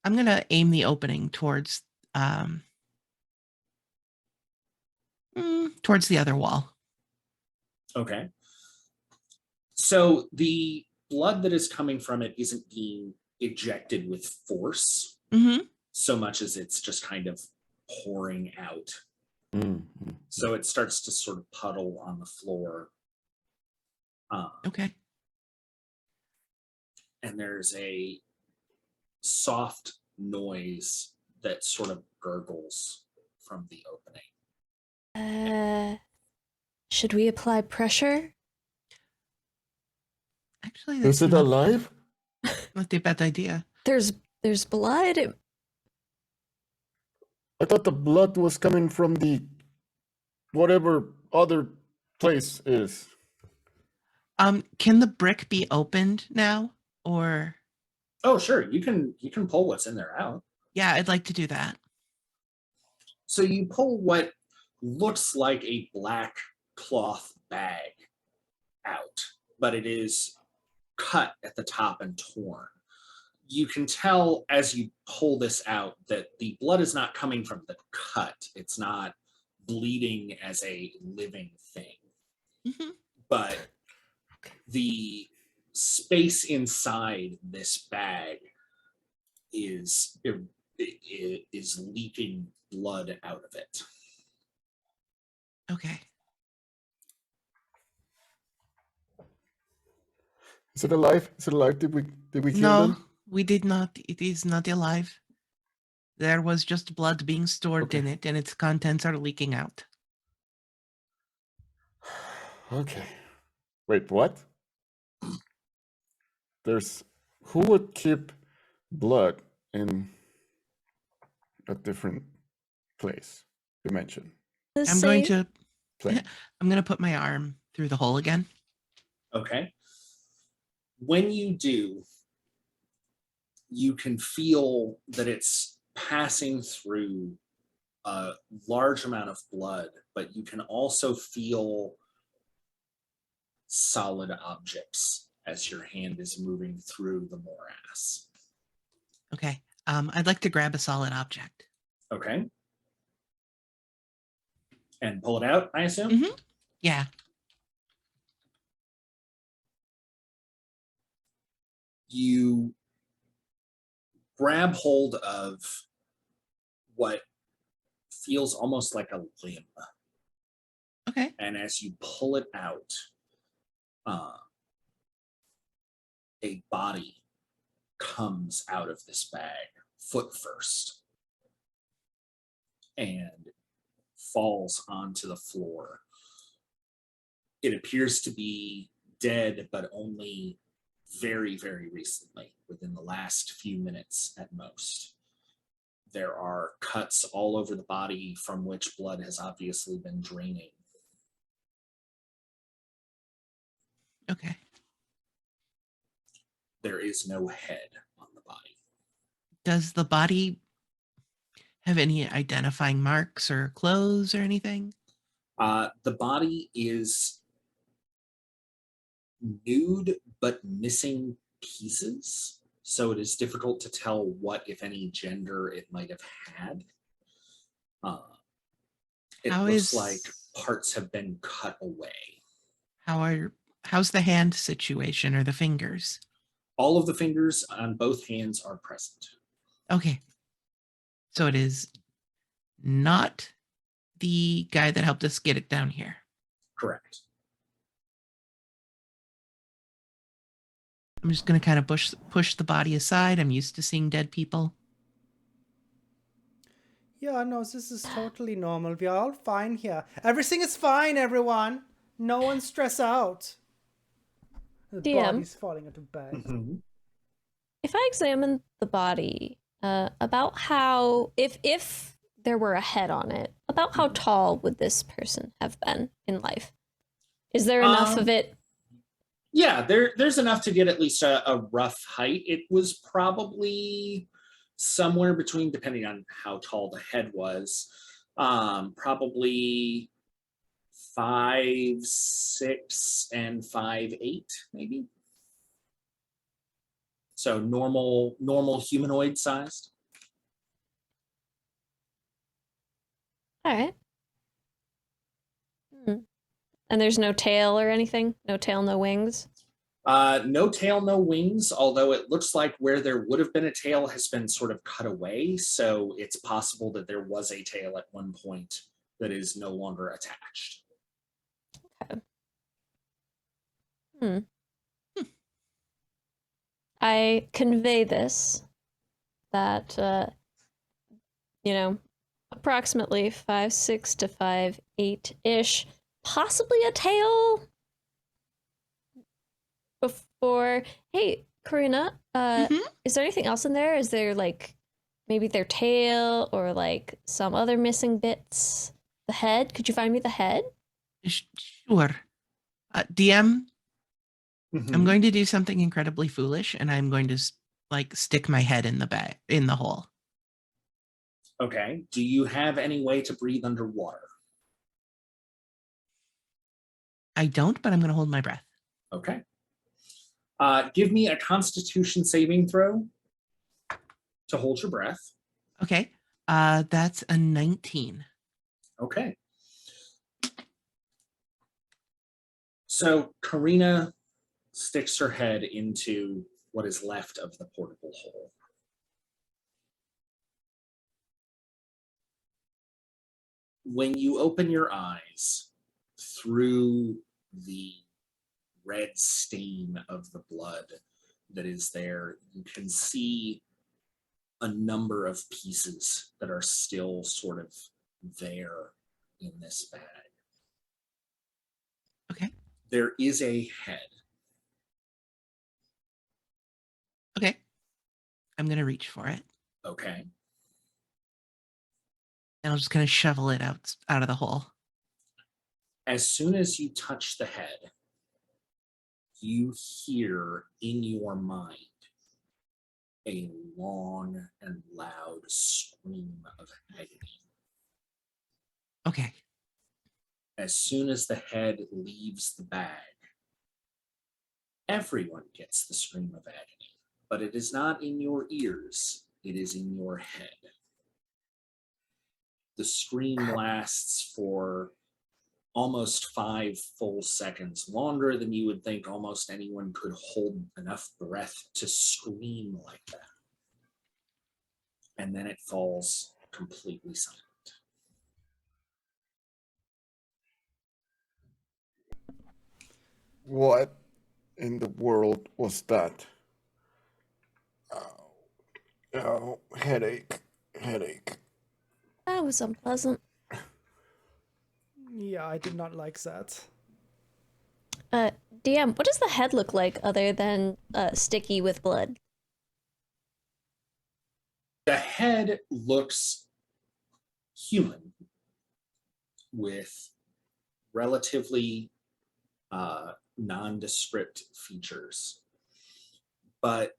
I'm gonna aim the opening towards towards the other wall. Okay. So the blood that is coming from it isn't being ejected with force Mm-hmm. so much as it's just kind of pouring out. Mm. So it starts to sort of puddle on the floor. Okay. And there's a soft noise that sort of gurgles from the opening. Should we apply pressure? Actually, that's Is it not, alive? not a bad idea. There's blood. I thought the blood was coming from the whatever other place is. Can the brick be opened now? Or Oh, sure. You can pull what's in there out. yeah, I'd like to do that. So you pull what looks like a black cloth bag out, but it is cut at the top and torn. You can tell as you pull this out that the blood is not coming from the cut. It's not bleeding as a living thing. Mm-hmm. But the space inside this bag is leaking blood out of it. Okay. Is it alive? Is it alive? Did we kill No, them? we did not. It is not alive. There was just blood being stored Okay. in it, and its contents are leaking out. Okay. Wait, what? Who would keep blood in a different place, dimension, I'm going Same. to plane? I'm going to put my arm through the hole again. Okay. When you do, you can feel that it's passing through a large amount of blood, but you can also feel solid objects as your hand is moving through the morass. Okay. I'd like to grab a solid object. Okay. And pull it out, I assume? Mm-hmm. Yeah. You grab hold of what feels almost like a limb. Okay. And as you pull it out, a body comes out of this bag, foot first, and falls onto the floor. It appears to be dead, but only very, very recently, within the last few minutes at most. There are cuts all over the body from which blood has obviously been draining. Okay. There is no head on the body. Does the body have any identifying marks or clothes or anything? The body is nude but missing pieces, so it is difficult to tell what, if any, gender it might have had. It looks like parts have been cut away. How's the hand situation or the fingers? All of the fingers on both hands are present. Okay. So it is not the guy that helped us get it down here. Correct. I'm just going to kind of push the body aside. I'm used to seeing dead people. Yeah, no, this is totally normal. We are all fine here. Everything is fine, everyone. No one stress out. The DM. body's falling into bed. Mm-hmm. If I examine the body, about how if there were a head on it, about how tall would this person have been in life? Is there enough of it? Yeah, there's enough to get at least a rough height. It was probably somewhere between, depending on how tall the head was, probably 5'6" and 5'8", maybe. So normal humanoid sized. All right. And there's no tail or anything? No tail, no wings? No tail, no wings, although it looks like where there would have been a tail has been sort of cut away. So it's possible that there was a tail at one point that is no longer attached. Okay. I convey this that, approximately 5'6" to 5'8" possibly a tail before. Hey, Karina, is there anything else in there? Is there like maybe their tail or like some other missing bits? The head? Could you find me the head? Sure. DM, Mhm. I'm going to do something incredibly foolish, and I'm going to stick my head in the hole. Okay. Do you have any way to breathe underwater? I don't, but I'm going to hold my breath. Okay. Give me a Constitution saving throw to hold your breath. Okay. That's a 19. Okay. So Karina sticks her head into what is left of the portable hole. When you open your eyes through the red stain of the blood that is there, you can see a number of pieces that are still sort of there in this bag. Okay. There is a head. Okay. I'm going to reach for it. Okay. And I'm just going to shovel it out of the hole. As soon as you touch the head, you hear in your mind a long and loud scream of agony. Okay. As soon as the head leaves the bag, everyone gets the scream of agony, but it is not in your ears, it is in your head. The scream lasts for almost 5 full seconds, longer than you would think almost anyone could hold enough breath to scream like that. And then it falls completely silent. What in the world was that? Oh, headache. That was unpleasant. Yeah, I did not like that. DM, what does the head look like other than sticky with blood? The head looks human with relatively nondescript features, but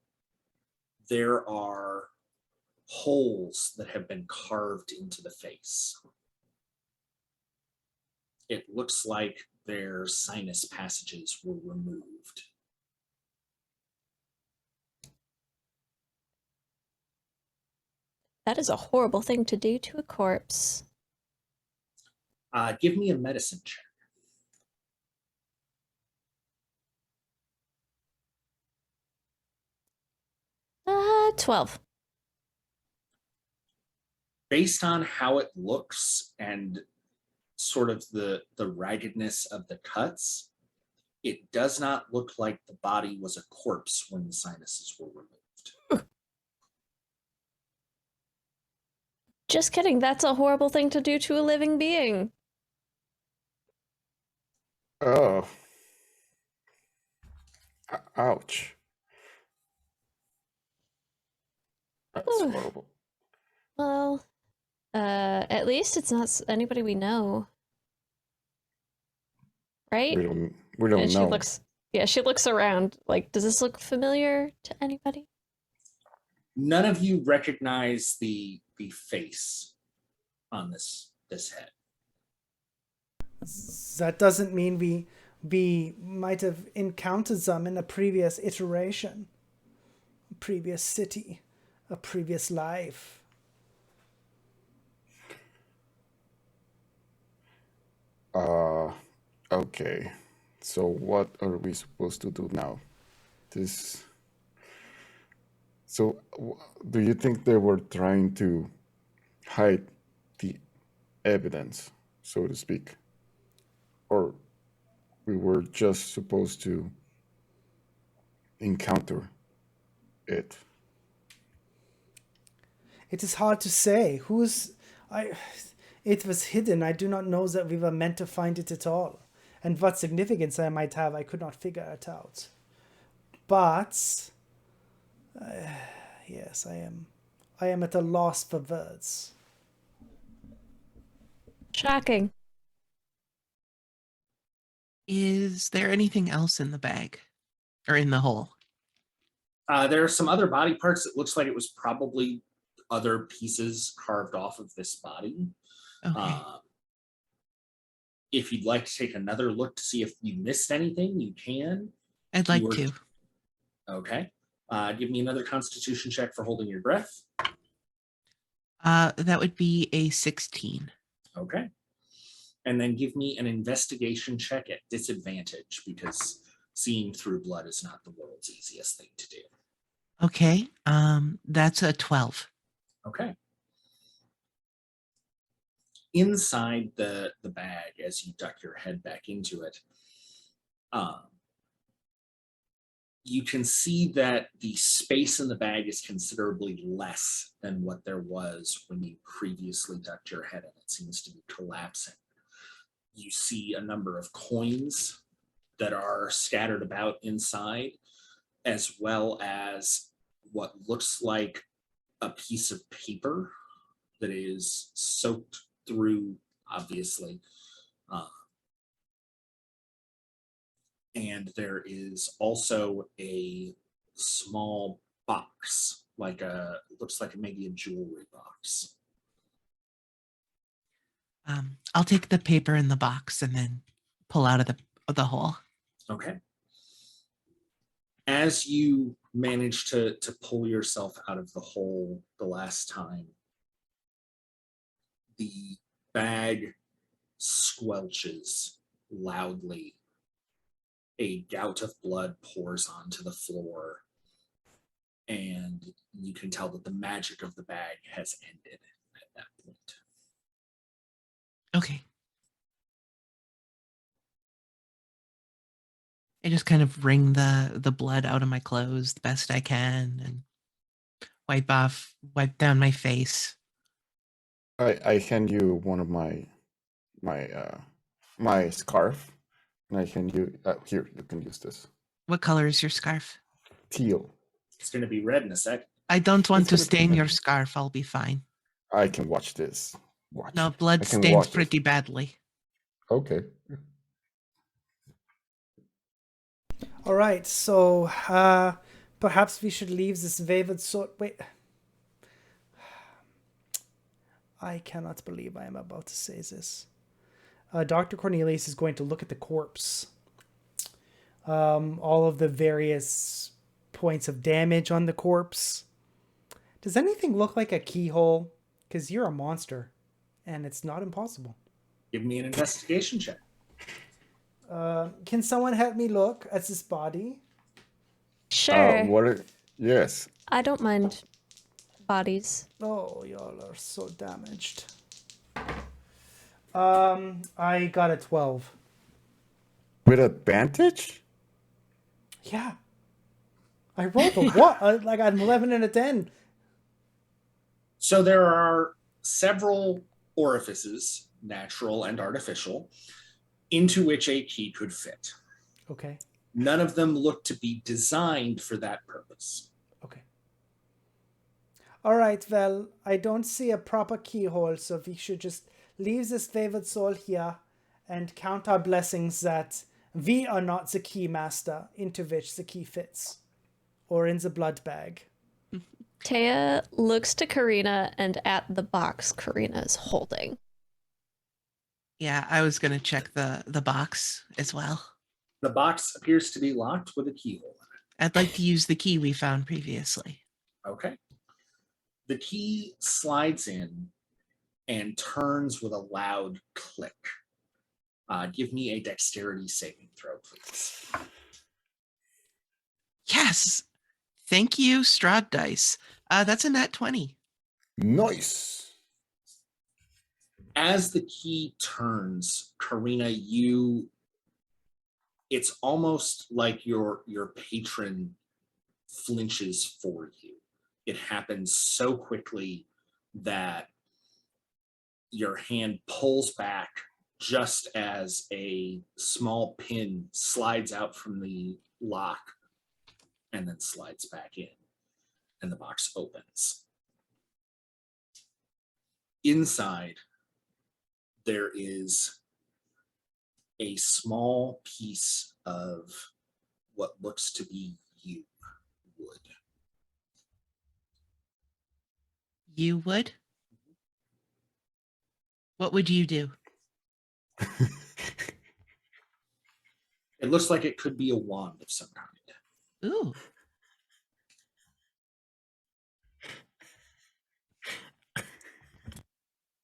there are holes that have been carved into the face. It looks like their sinus passages were removed. That is a horrible thing to do to a corpse. Give me a medicine check. Uh, 12. Based on how it looks and sort of the raggedness of the cuts, it does not look like the body was a corpse when the sinuses were removed. Just kidding, that's a horrible thing to do to a living being. Oh. Ouch. That's Ooh. horrible. Well, at least it's not anybody we know. Right? We don't And she know. she looks around. Like, does this look familiar to anybody? None of you recognize the face on this head. That doesn't mean we might have encountered them in a previous iteration, a previous city, a previous life. Okay. So what are we supposed to do now? This. So, do you think they were trying to hide the evidence, so to speak, or we were just supposed to encounter it? It is hard to say. Who's I it was hidden. I do not know that we were meant to find it at all. And what significance I might have, I could not figure it out. But yes, I am at a loss for words. Shocking. Is there anything else in the bag or in the hole? There are some other body parts. It looks like it was probably other pieces carved off of this body. Okay. If you'd like to take another look to see if you missed anything, you can. I'd like were- to. Okay. Give me another Constitution check for holding your breath. That would be a 16. Okay. And then give me an investigation check at disadvantage because seeing through blood is not the world's easiest thing to do. Okay. That's a 12. Okay. Inside the bag, as you duck your head back into it, you can see that the space in the bag is considerably less than what there was when you previously ducked your head in. It seems to be collapsing. You see a number of coins that are scattered about inside, as well as what looks like a piece of paper that is soaked through, obviously. And there is also a small box, looks like maybe a jewelry box. I'll take the paper in the box and then pull out of the hole. Okay. As you manage to pull yourself out of the hole the last time, the bag squelches loudly. A gout of blood pours onto the floor, and you can tell that the magic of the bag has ended at that point. Okay. I just kind of wring the blood out of my clothes the best I can and wipe down my face. I hand you one of my scarf, and I hand you here. You can use this. What color is your scarf? Teal. It's going to be red in a sec. I don't want It's to gonna be stain fine. your scarf. I'll be fine. I can watch this. Watch. No, blood I can stains watch it. pretty badly. Okay. All right, so perhaps we should leave this wayward sort. Wait, I cannot believe I am about to say this. Dr. Cornelius is going to look at the corpse. All of the various points of damage on the corpse. Does anything look like a keyhole? Because you're a monster, and it's not impossible. Give me an investigation check. Can someone help me look at this body? Sure. Yes. I don't mind bodies. Oh, y'all are so damaged. I got a 12. With advantage? Yeah. I rolled a what? Like an 11 and a 10. So there are several orifices, natural and artificial, into which a key could fit. Okay. None of them look to be designed for that purpose. Okay. All right, well, I don't see a proper keyhole, so we should just leave this favored soul here and count our blessings that we are not the key master into which the key fits, or in the blood bag. Taya looks to Karina and at the box Karina is holding. Yeah, I was gonna check the box as well. The box appears to be locked with a keyhole in I'd like to use the key we found previously. it. Okay. The key slides in and turns with a loud click. Give me a dexterity saving throw, please. Yes. Thank you, Strahd dice. That's a nat 20. Nice. As the key turns, Karina, it's almost like your patron flinches for you. It happens so quickly that your hand pulls back just as a small pin slides out from the lock and then slides back in, and the box opens. Inside, there is a small piece of what looks to be yew wood. You would? What would you do? It looks like it could be a wand of some kind. Ooh.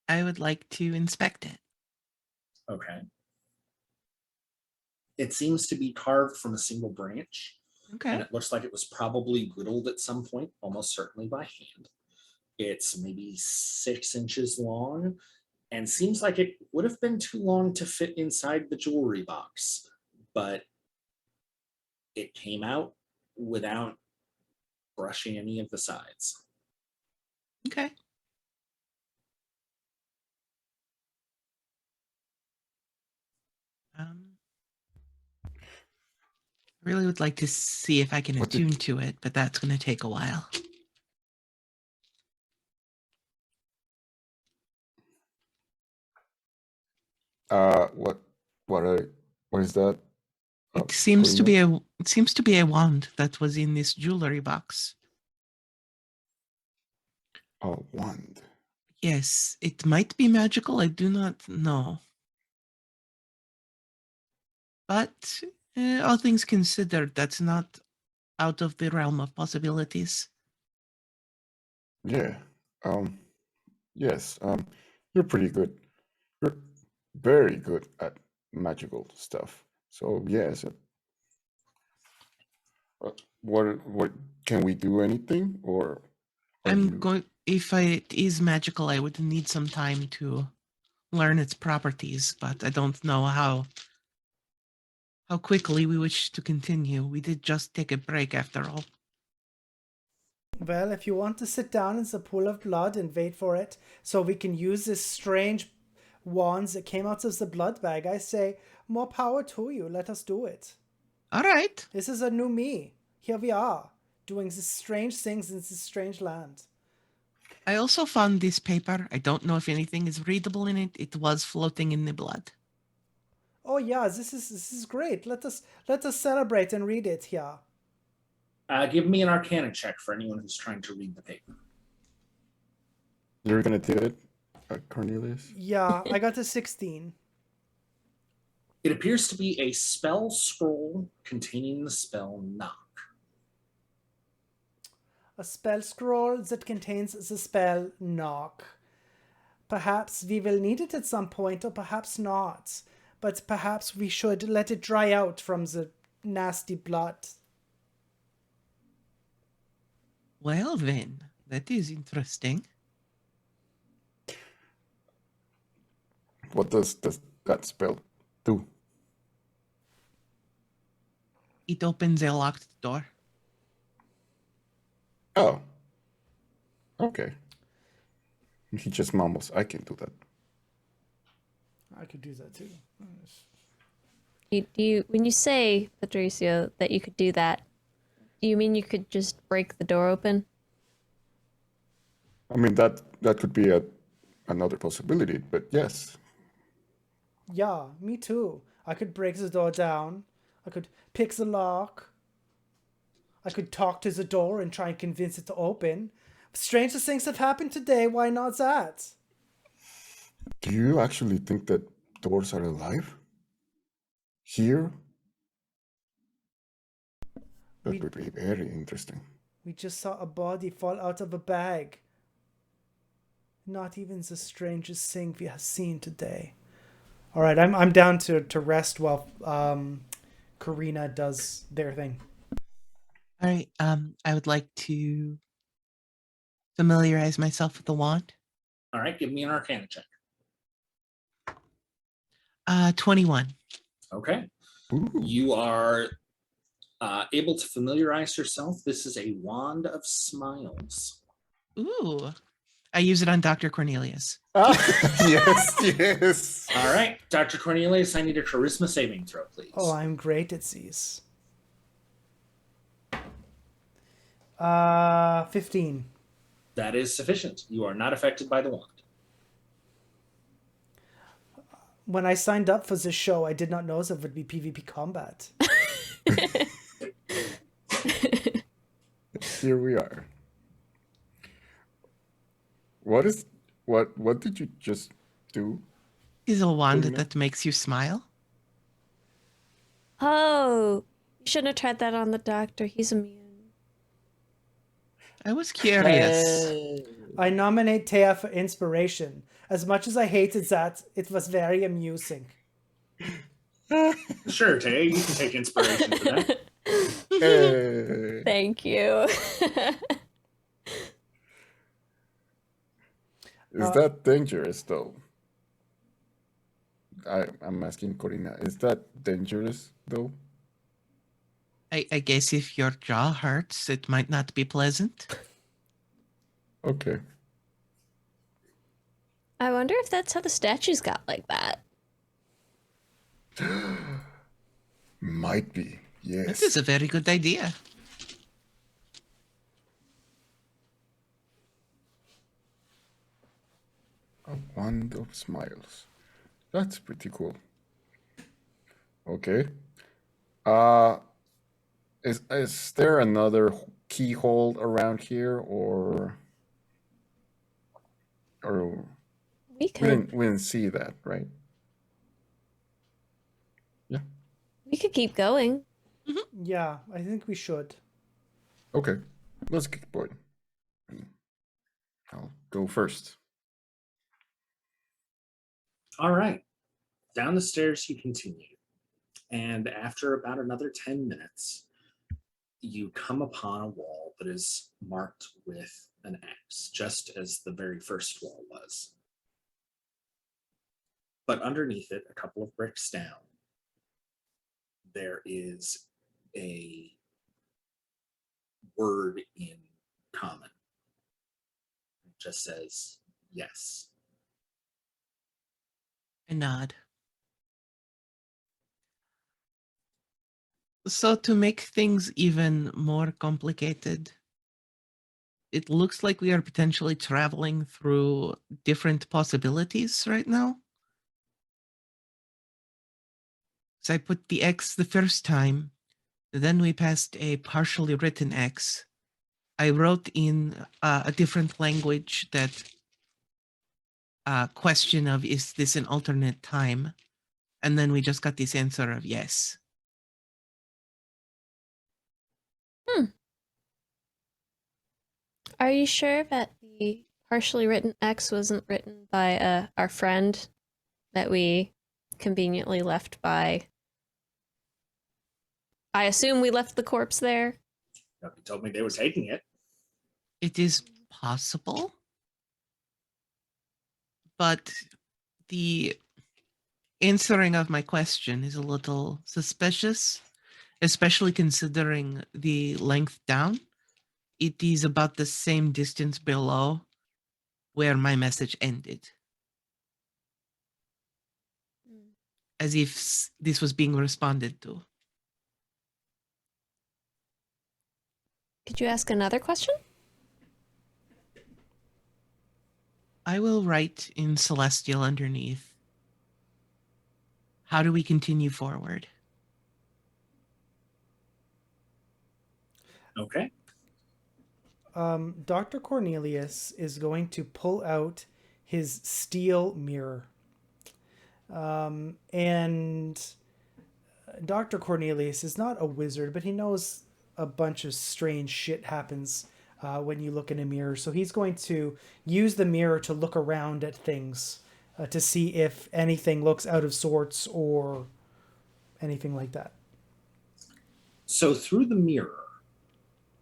I would like to inspect it. Okay. It seems to be carved from a single branch, and Okay. it looks like it was probably whittled at some point, almost certainly by hand. It's maybe 6 inches long and seems like it would have been too long to fit inside the jewelry box, but it came out without brushing any of the sides. Okay. I really would like to see if I can What did- attune to it, but that's going to take a while. What is that? It seems to Karina? be a wand that was in this jewelry box. A wand. Yes, it might be magical. I do not know. But all things considered, that's not out of the realm of possibilities. Yeah. Yes. You're pretty good. You're very good at magical stuff. So yes. What can we do anything or? are I'm you- going. If it is magical, I would need some time to learn its properties, but I don't know how quickly we wish to continue. We did just take a break after all. Well, if you want to sit down in the pool of blood and wait for it so we can use this strange wands that came out of the blood bag, I say, more power to you. Let us do it. All right. This is a new me. Here we are, doing these strange things in this strange land. I also found this paper. I don't know if anything is readable in it. It was floating in the blood. Oh yeah, this is great. Let us celebrate and read it here. Give me an Arcana check for anyone who's trying to read the paper. You're gonna do it, Cornelius? Yeah, I got a 16. It appears to be a spell scroll containing the spell knock. A spell scroll that contains the spell knock. Perhaps we will need it at some point, or perhaps not. But perhaps we should let it dry out from the nasty blood. Well, then, that is interesting. What does that spell do? It opens a locked door. Oh. Okay. He just mumbles, I can do that. I could do that too. When you say, Patricio, that you could do that, do you mean you could just break the door open? I mean that could be another possibility, but yes. Yeah, me too. I could break the door down. I could pick the lock. I could talk to the door and try and convince it to open. Strangest things have happened today. Why not that? Do you actually think that doors are alive? Here? That We- would be very interesting. We just saw a body fall out of a bag. Not even the strangest thing we have seen today. All right, I'm down to rest while Karina does their thing. All right. I would like to familiarize myself with the wand. All right, give me an Arcana check. 21. Okay. Ooh. You are able to familiarize yourself. This is a wand of smiles. Ooh. I use it on Dr. Cornelius. Yes, yes. All right, Dr. Cornelius, I need a charisma saving throw, please. Oh, I'm great at these. 15. That is sufficient. You are not affected by the wand. When I signed up for this show, I did not know there would be PvP combat. Here we are. What did you just do? Is a wand Karina? that makes you smile? Oh, you shouldn't have tried that on the doctor. He's immune. I was curious. I nominate Taya for inspiration. As much as I hated that, it was very amusing. Sure, Tay, you can take inspiration for that. Hey. Thank you. Is that dangerous though? I'm asking Corina, is that dangerous though? I guess if your jaw hurts, it might not be pleasant. Okay. I wonder if that's how the statues got like that. Might be. Yes. That is a very good idea. A wand of smiles. That's pretty cool. Okay. Is there another keyhole around here, or We we could didn't see that, right? we could keep going. Yeah, I think we should. Okay. Let's get going. I'll go first. All right. Down the stairs you continue. And after about another 10 minutes, you come upon a wall that is marked with an X, just as the very first wall was. But underneath it, a couple of bricks down, there is a word in common. It just says yes. I nod. So to make things even more complicated, it looks like we are potentially traveling through different possibilities right now. So I put the X the first time, then we passed a partially written X. I wrote in a different language that question of, is this an alternate time? And then we just got this answer of yes. Are you sure that the partially written X wasn't written by our friend that we conveniently left by? I assume we left the corpse there. Nobody told me they were taking it. It is possible, but the answering of my question is a little suspicious, especially considering the length down. It is about the same distance below where my message ended, as if this was being responded to. Could you ask another question? I will write in Celestial underneath. How do we continue forward? Okay. Dr. Cornelius is going to pull out his steel mirror. And Dr. Cornelius is not a wizard, but he knows a bunch of strange shit happens when you look in a mirror. So he's going to use the mirror to look around at things to see if anything looks out of sorts or anything like that. So through the mirror,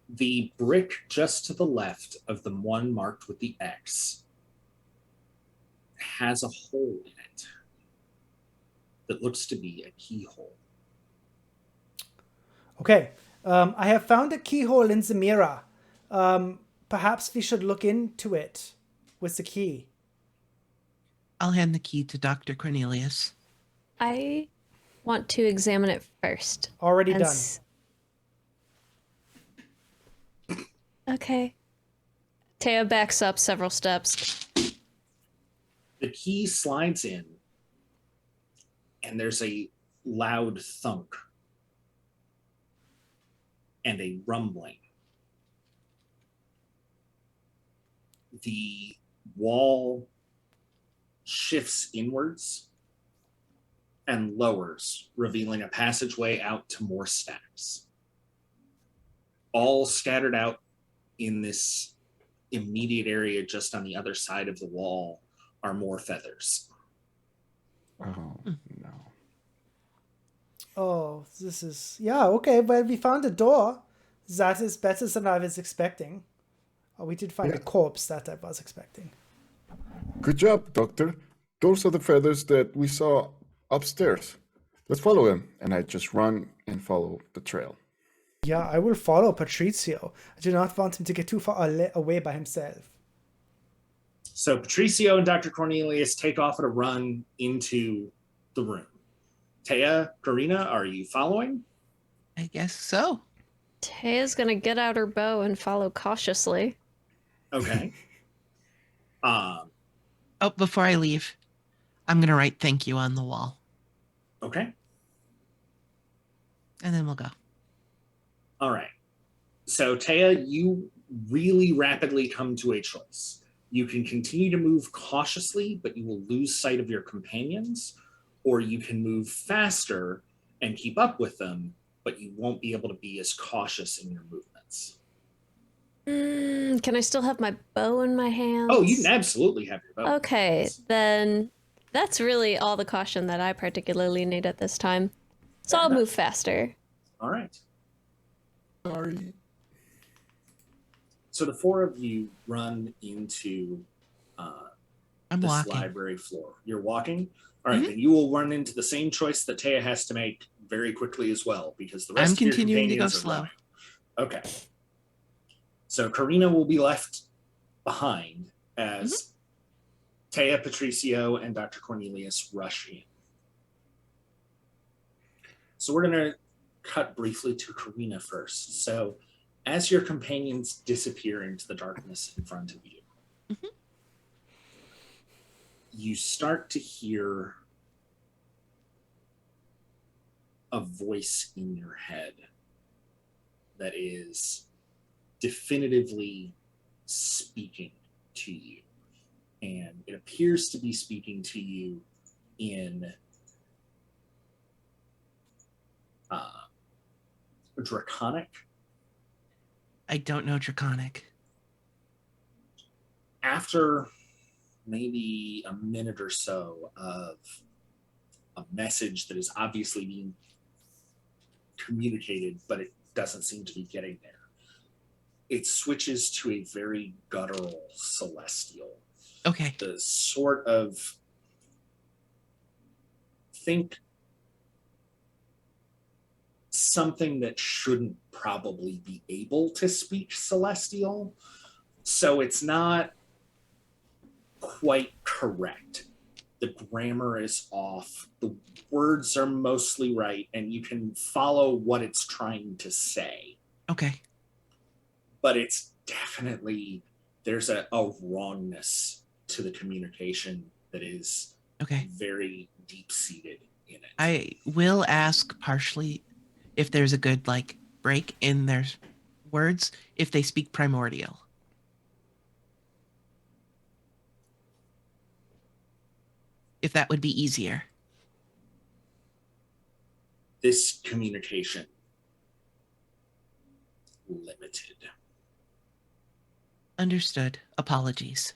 the brick just to the left of the one marked with the X has a hole in it that looks to be a keyhole. Okay, I have found a keyhole in the mirror. Perhaps we should look into it with the key. I'll hand the key to Dr. Cornelius. I want to examine it first. Already and done. s- Okay. Taya backs up several steps. The key slides in, and there's a loud thunk and a rumbling. The wall shifts inwards and lowers, revealing a passageway out to more stacks. All scattered out in this immediate area just on the other side of the wall are more feathers. Oh no. Oh, this is... Yeah, okay, but we found a door. That is better than I was expecting. Oh, we did find a Yeah. corpse that I was expecting. Good job, Doctor. Those are the feathers that we saw upstairs. Let's follow him. And I just run and follow the trail. Yeah, I will follow Patricio. I do not want him to get too far away by himself. So Patricio and Dr. Cornelius take off at a run into the room. Taya, Karina, are you following? I guess so. Taya's gonna get out her bow and follow cautiously. Okay. Oh, before I leave, I'm going to write thank you on the wall. Okay. And then we'll go. All right. So Taya, you really rapidly come to a choice. You can continue to move cautiously, but you will lose sight of your companions, or you can move faster and keep up with them, but you won't be able to be as cautious in your movements. Can I still have my bow in my hands? Oh, you can absolutely have your bow. Okay, then that's really all the caution that I particularly need at this time. So I'll move faster. All right. Sorry. So the four of you run into I'm this walking. library floor. You're walking? All right, then you will run into the same choice that Taya has to make very quickly as well, because the rest I'm of your continuing to go companions are slow. running. Okay. So Karina will be left behind as Taya, Patricio, and Dr. Cornelius rush in. So we're going to cut briefly to Karina first. So as your companions disappear into the darkness in front of you, you start to hear a voice in your head that is definitively speaking to you. And it appears to be speaking to you in Draconic. I don't know Draconic. After maybe a minute or so of a message that is obviously being communicated, but it doesn't seem to be getting there, it switches to a very guttural celestial. Okay. The sort of, think something that shouldn't probably be able to speak celestial. So it's not quite correct. The grammar is off. The words are mostly right, and you can follow what it's trying to say. Okay. But it's definitely, there's a wrongness to the communication that is Okay. very deep-seated in it. I will ask partially if there's a good break in their words if they speak primordial. If that would be easier. this communication limited. Understood. Apologies.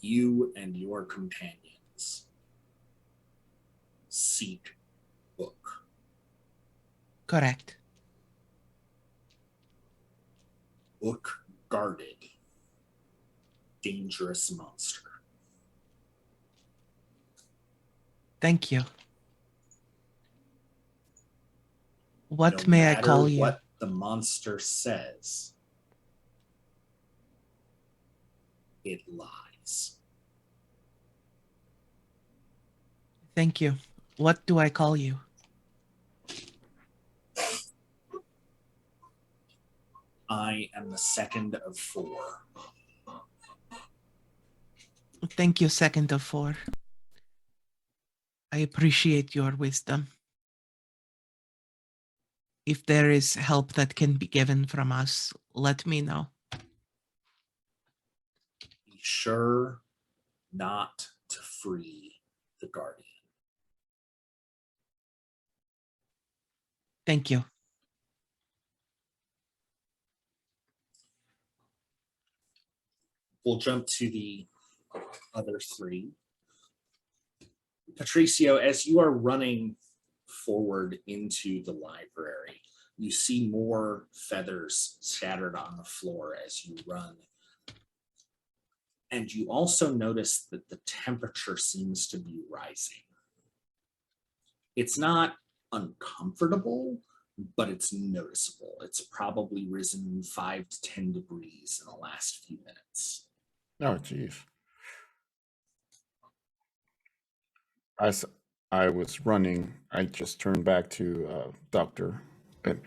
You and your companions seek Book. Correct. Book guarded dangerous monster. Thank you. What No may I matter call you? what the monster says, it lies. Thank you. What do I call you? I am the second of 4. Thank you, second of 4. I appreciate your wisdom. If there is help that can be given from us, let me know. Be sure not to free the Guardian. Thank you. We'll jump to the other 3. Patricio, as you are running forward into the library, you see more feathers scattered on the floor as you run. And you also notice that the temperature seems to be rising. It's not uncomfortable, but it's noticeable. It's probably risen 5 to 10 degrees in the last few minutes. Oh, geez. As I was running, I just turned back to Doctor. And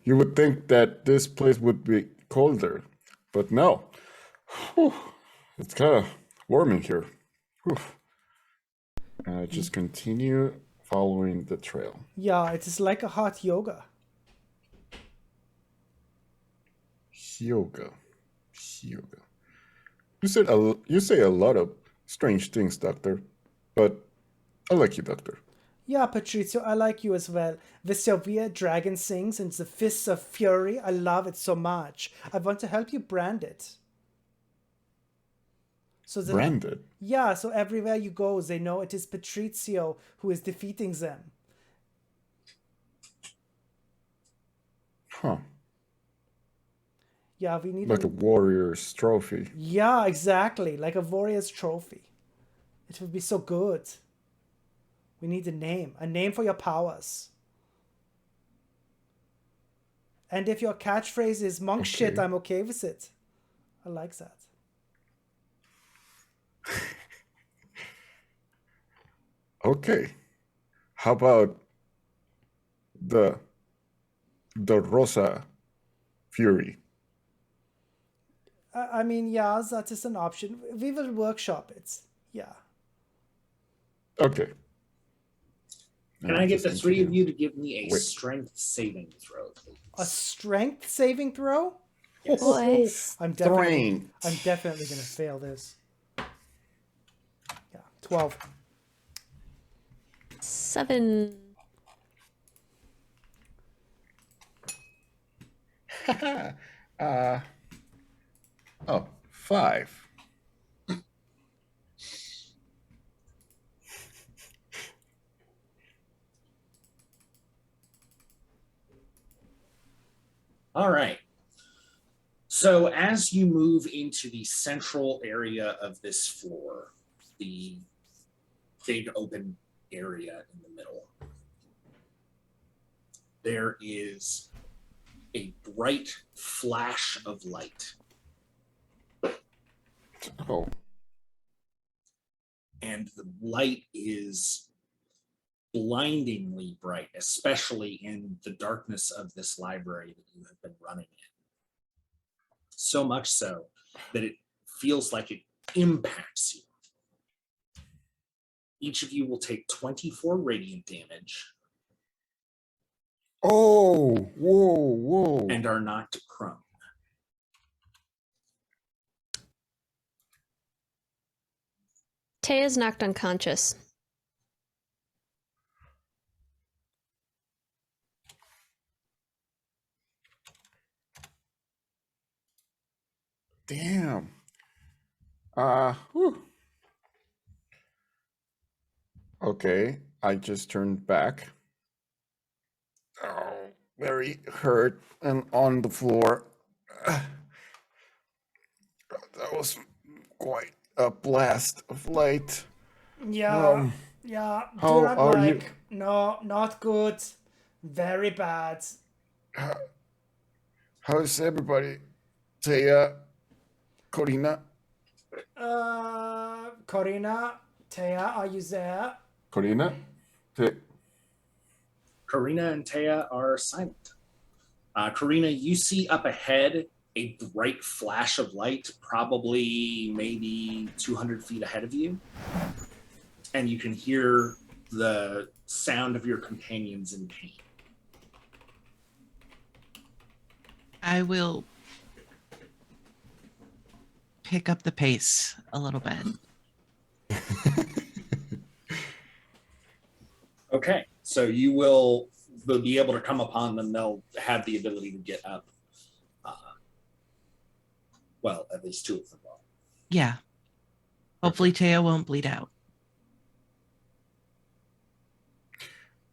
you would think that this place would be colder, but no. Whew. It's kind of warm in here. Whew. And I just continue following the trail. Yeah, it is like a hot yoga. Yoga. Yoga. You say a lot of strange things, Doctor. But I like you, Doctor. Yeah, Patrizio, I like you as well. The Sylvia dragon sings and the fists of fury. I love it so much. I want to help you brand it. So that, Branded. yeah, so everywhere you go, they know it is Patrizio who is defeating them. Huh. Yeah, we need Like a warrior's trophy. Yeah, exactly. Like a warrior's trophy. It would be so good. We need a name for your powers. And if your catchphrase is monk shit, Okay. I'm okay with it. I like that. Okay. How about the Rosa Fury? I mean, yeah, that is an option. We will workshop it. Yeah. Okay. Can I get the 3 of you to give me a Wait. strength saving throw, please? A strength saving throw? Yes. Boy. I'm definitely Strength. gonna fail this. Yeah, 12. 7. Oh, 5. All right. So as you move into the central area of this floor, the big open area in the middle, there is a bright flash of light. Oh, And the light is blindingly bright, especially in the darkness of this library that you have been running in. So much so that it feels like it impacts you. Each of you will take 24 radiant damage oh, whoa. and are knocked prone. Tay is knocked unconscious. Damn. Whew. Okay, I just turned back. Oh, very hurt and on the floor. That was quite a blast of light. Yeah, Um, yeah. Do how not are you? like. No, not good. Very bad. How's everybody? Taya, Corina, Corina, Taya, are you there? Corina, Karina and Taya are silent. Karina, you see up ahead a bright flash of light, probably maybe 200 feet ahead of you. And you can hear the sound of your companions in pain. I will pick up the pace a little bit. Okay, so you will be able to come upon them. They'll have the ability to get up. Well, at least two of them will. Yeah. Hopefully Taya won't bleed out.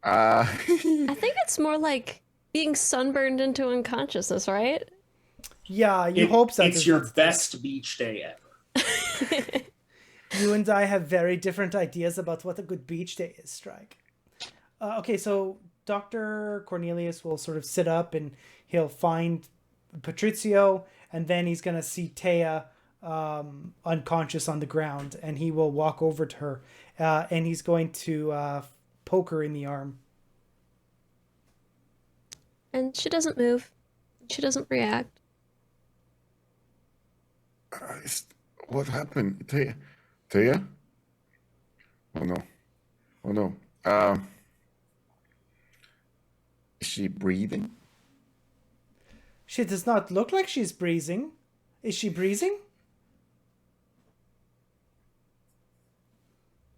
I think it's more like being sunburned into unconsciousness, right? Yeah, you hope that it's is your what's best beach day ever. You and I have very different ideas about what a good beach day is, Strike. Okay, so Dr. Cornelius will sort of sit up and he'll find Patrizio, and then he's going to see Taya unconscious on the ground, and he will walk over to her, and he's going to poke her in the arm. And she doesn't move. She doesn't react. What happened? Taya? Oh no. Oh no. Is she breathing? She does not look like she's breathing. Is she breathing?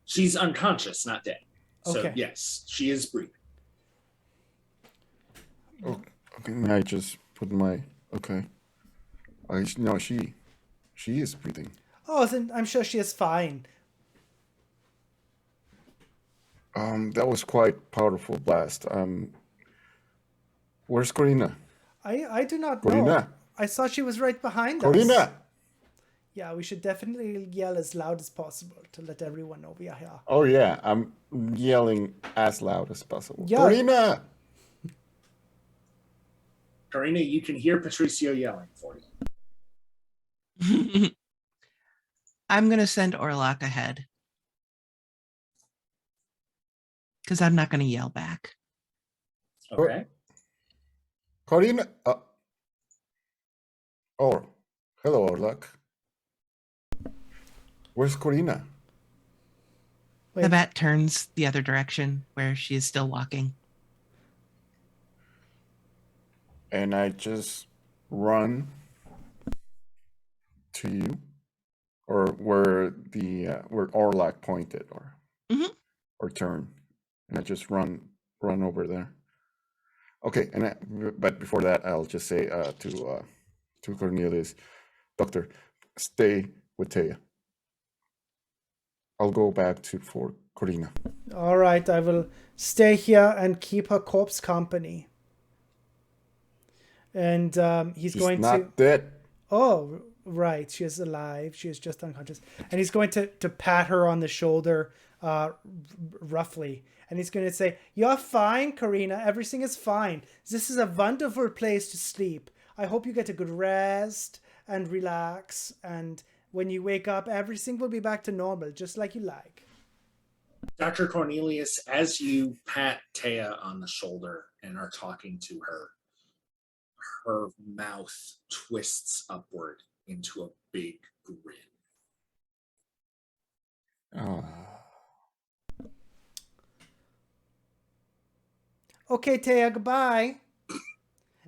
She's unconscious, not dead. So Okay. yes, she is breathing. Oh, okay. I just put my okay. No, she is breathing. Oh, then I'm sure she is fine. That was quite powerful blast. Where's Corina? I do not know. Corina. I saw she was right behind us. Corina. Yeah, we should definitely yell as loud as possible to let everyone know we are here. Oh yeah, I'm yelling as loud as possible. Yeah. Corina. Karina, you can hear Patricio yelling for you. I'm going to send Orlok ahead. Because I'm not going to yell back. Okay. Corina. Oh, hello, Orlok. Where's Corina? Wait. The bat turns the other direction where she is still walking. And I just run to you, or where Orlok pointed, or Mhm. or turn, and I just run over there. Okay, but before that, I'll just say to Cornelius, Doctor, stay with Taya. I'll go back for Corina. All right, I will stay here and keep her corpse company. And he's She's going not to. dead. Oh, right. She is alive. She is just unconscious. And he's going to pat her on the shoulder roughly. And he's going to say, "You're fine, Karina. Everything is fine. This is a wonderful place to sleep. I hope you get a good rest and relax. And when you wake up, everything will be back to normal, just like you like." Dr. Cornelius, as you pat Taya on the shoulder and are talking to her, her mouth twists upward into a big grin. Oh. Okay, Taya, goodbye.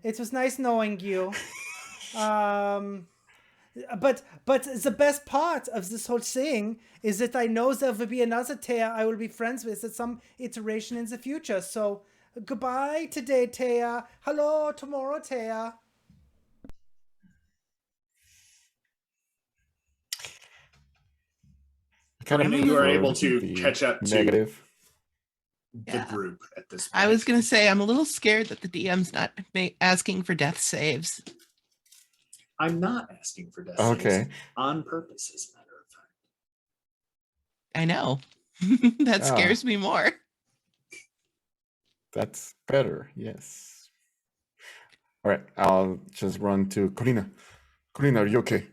It was nice knowing you. But the best part of this whole thing is that I know there will be another Taya I will be friends with at some iteration in the future. So goodbye today, Taya. Hello tomorrow, Taya. kind of Karina, you are prefer able to the catch up to negative. the Yeah. group at this point. I was gonna say I'm a little scared that the DM's not asking for death saves. I'm not asking for death Okay. saves on purpose, as a matter of fact. I know. That Ah. scares me more. That's better. Yes. All right. I'll just run to Corina. Corina, are you okay?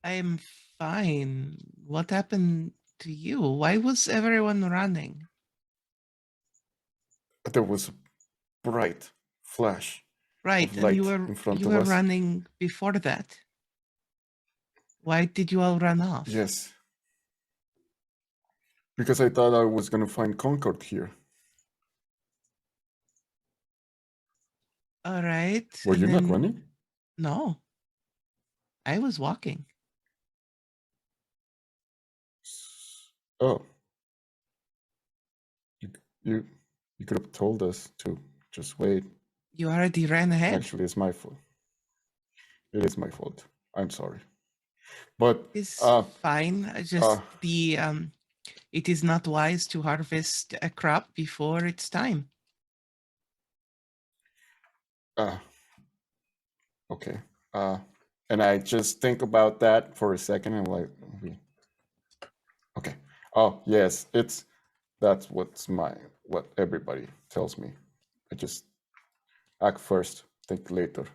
I am fine. What happened to you? Why was everyone running? There was a bright flash Right, of and light in front you of were us. running before that. Why did you all run off? Yes. Because I thought I was going to find Concord here. All right. Were and you not then- running? No. I was walking. Oh. You could have told us to just wait. You already ran ahead. Actually, it's my fault. It is my fault. I'm sorry. But It's uh, fine. Just it is not wise to harvest a crop before its time. okay. And I just think about that for a second. And I'm like, okay. Oh yes, that's what everybody tells me. I just act first, think later.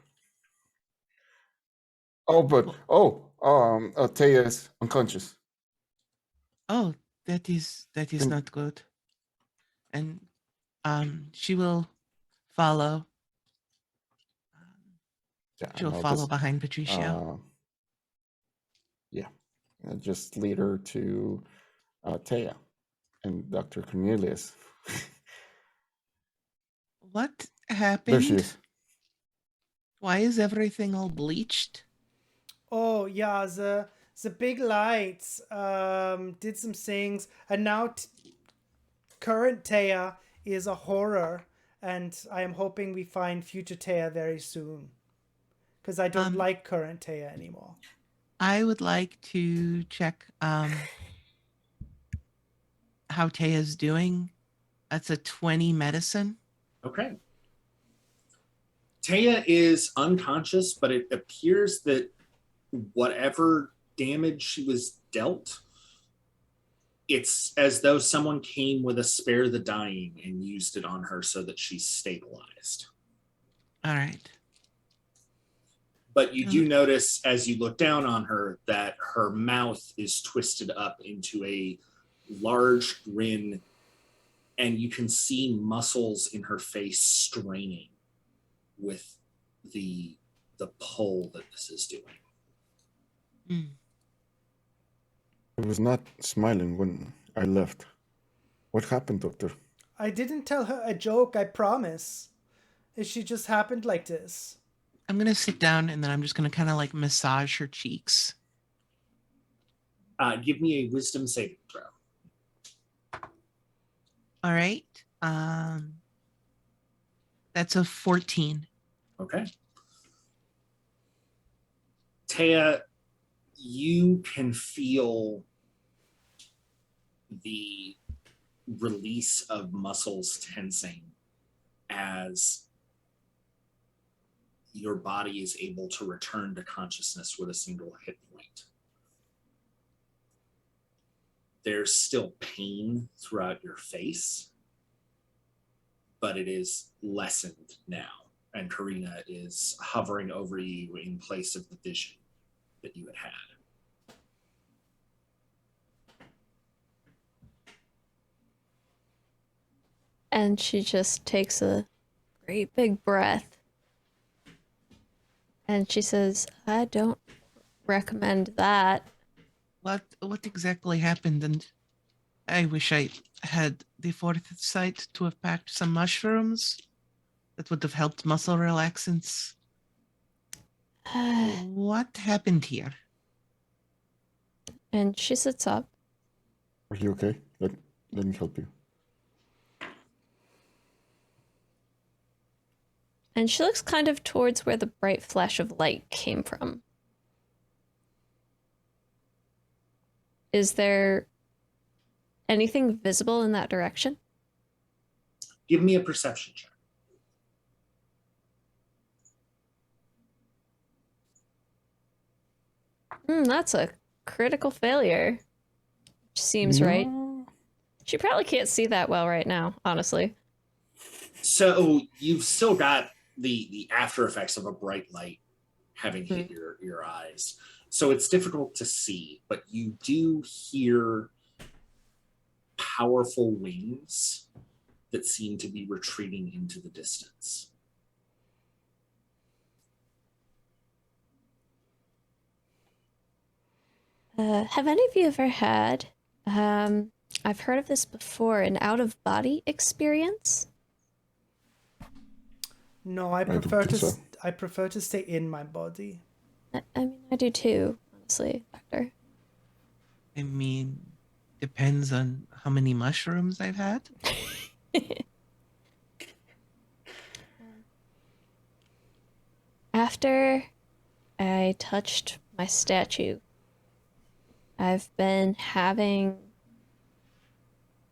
Oh, but Taya is unconscious. Oh, that is Can- not good. And she will follow. Yeah, She'll I'll follow just, behind Patricio. Yeah, and just lead her to Taya and Dr. Cornelius. What happened? There she is. Why is everything all bleached? Oh yeah, the big lights did some things, and now current Taya is a horror, and I am hoping we find future Taya very soon, because I don't like current Taya anymore. I would like to check how Taya's doing. That's a 20 medicine. Okay. Taya is unconscious, but it appears that whatever damage she was dealt, it's as though someone came with a spare the dying and used it on her so that she's stabilized. All right. But you do notice as you look down on her that her mouth is twisted up into a large grin, and you can see muscles in her face straining with the pull that this is doing. Mm. I was not smiling when I left. What happened, Doctor? I didn't tell her a joke, I promise. She just happened like this. I'm going to sit down and then I'm just going to kind of like massage her cheeks. Give me a wisdom saving throw. All right. That's a 14. Okay. Taya, you can feel the release of muscles tensing as your body is able to return to consciousness with a single hit point. There's still pain throughout your face, but it is lessened now. And Karina is hovering over you in place of the vision that you had had. And she just takes a great big breath. And she says, I don't recommend that. What exactly happened? And I wish I had the foresight to have packed some mushrooms. That would have helped muscle relaxants. What happened here? And she sits up. Are you okay? Let me help you. And she looks kind of towards where the bright flash of light came from. Is there anything visible in that direction? Give me a perception check. That's a critical failure. Seems right. No. She probably can't see that well right now, honestly. So you've still got the after effects of a bright light having hit your eyes. So it's difficult to see, but you do hear powerful wings that seem to be retreating into the distance. Have any of you ever had, I've heard of this before, an out-of-body experience? No, I don't prefer think to. so. I prefer to stay in my body. I mean, I do too, honestly, Doctor. I mean, depends on how many mushrooms I've had. After I touched my statue, I've been having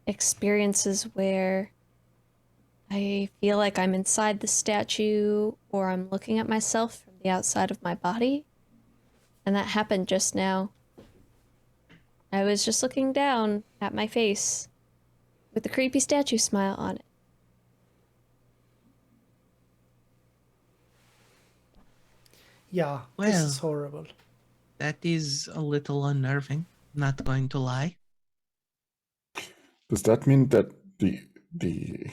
experiences where I feel like I'm inside the statue or I'm looking at myself from the outside of my body. And that happened just now. I was just looking down at my face with a creepy statue smile on it. Yeah, this Well. is horrible. That is a little unnerving, not going to lie. Does that mean that the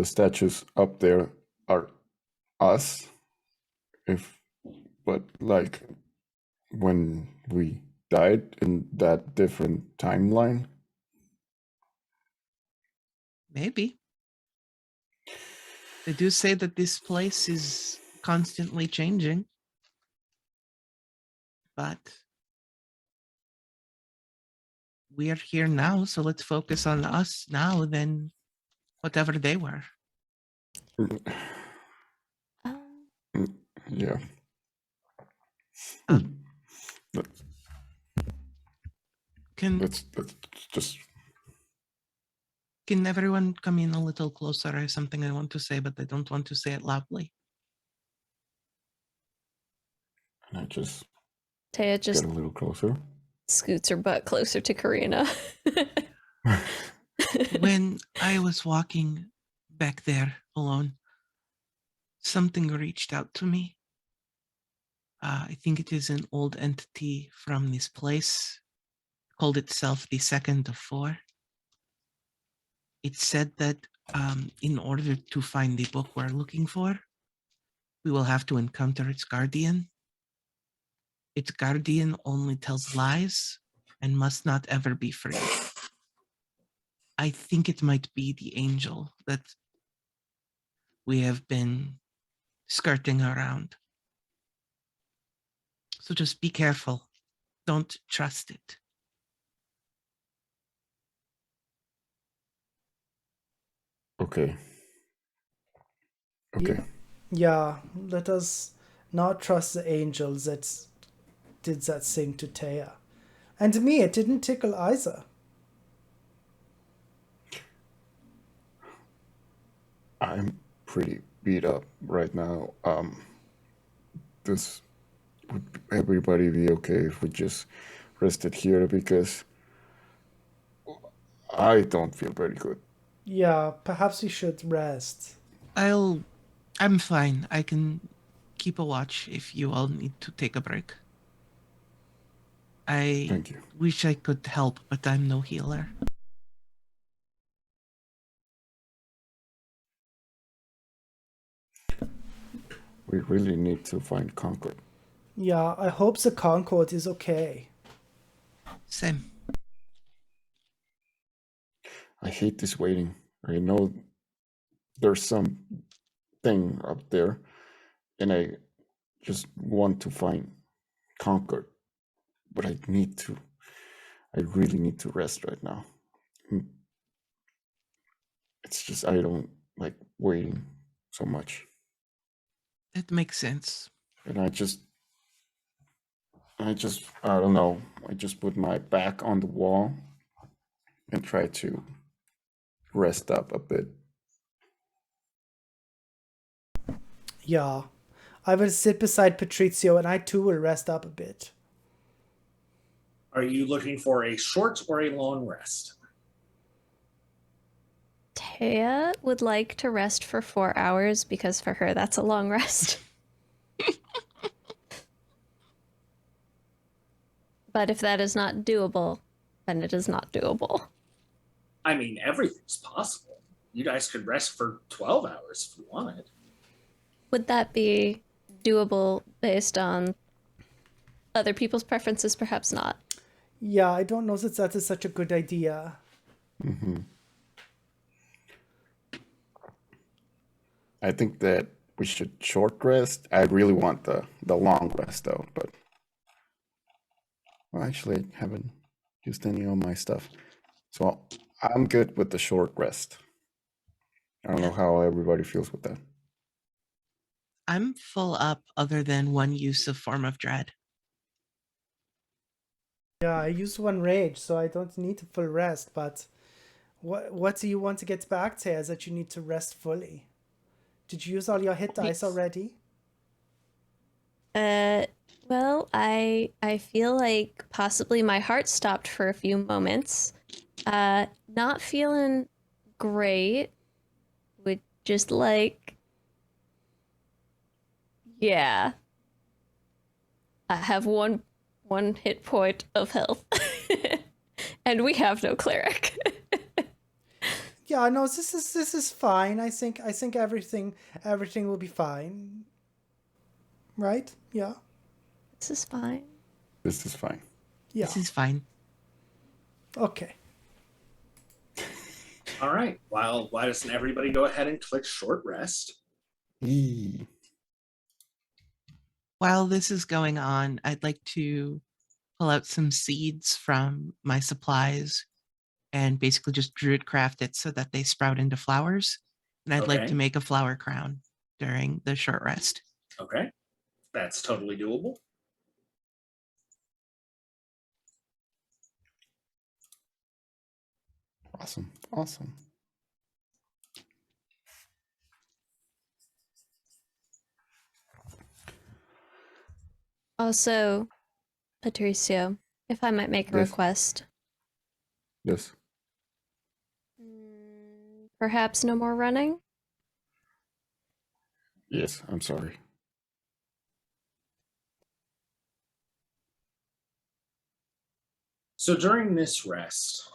statues up there are us? But like when we died in that different timeline? Maybe. They do say that this place is constantly changing. But we are here now, so let's focus on us now than whatever they were. Yeah. Um, Let's Can just can everyone come in a little closer? I have something I want to say, but I don't want to say it loudly. and I just Taya just get a little closer. scoots her butt closer to Karina. When I was walking back there alone, something reached out to me. I think it is an old entity from this place, called itself the Second of Four. It said that in order to find the book we're looking for, we will have to encounter its guardian. Its guardian only tells lies and must not ever be free. I think it might be the angel that we have been skirting around. So just be careful. Don't trust it. Okay. Okay. Yeah, let us not trust the angels that did that thing to Taya. And to me, it didn't tickle either. I'm pretty beat up right now. This would everybody be okay if we just rested here, because I don't feel very good. Yeah, perhaps we should rest. I'm fine. I can keep a watch if you all need to take a break. I Thank you. wish I could help, but I'm no healer. We really need to find Concord. Yeah, I hope the Concord is okay. Same. I hate this waiting. I know there's some thing up there, and I just want to find Concord, but I really need to rest right now. It's just I don't like waiting so much, That makes sense. and I don't know. I just put my back on the wall, and try to rest up a bit. Yeah. I will sit beside Patrizio and I too will rest up a bit. Are you looking for a short or a long rest? Taya would like to rest for 4 hours because for her that's a long rest. But if that is not doable, then it is not doable. I mean, everything's possible. You guys could rest for 12 hours if you wanted. Would that be doable based on other people's preferences? Perhaps not. Yeah, I don't know that that is such a good idea. Hmm. I think that we should short rest. I really want the long rest though, but well, actually, I haven't used any of my stuff, so I'm good with the short rest. I don't know how everybody feels with that. I'm full up other than one use of Form of Dread. Yeah, I used one rage, so I don't need a full rest, but what do you want to get back to is that you need to rest fully? Did you use all your hit dice already? Well, I feel like possibly my heart stopped for a few moments. Not feeling great. Would just like, yeah. I have one hit point of health. And we have no cleric. Yeah, no, this is fine. I think everything will be fine. Right? Yeah. This is fine. This is fine. Yeah. This is fine. Okay. All right. Well, why doesn't everybody go ahead and click short rest? Eee. While this is going on, I'd like to pull out some seeds from my supplies and basically just druid craft it so that they sprout into flowers. And I'd like Okay. to make a flower crown during the short rest. Okay. That's totally doable. Awesome. Awesome. Also, Patricio, if I might make a Yes. request. Yes. Perhaps no more running? Yes. I'm sorry. So during this rest,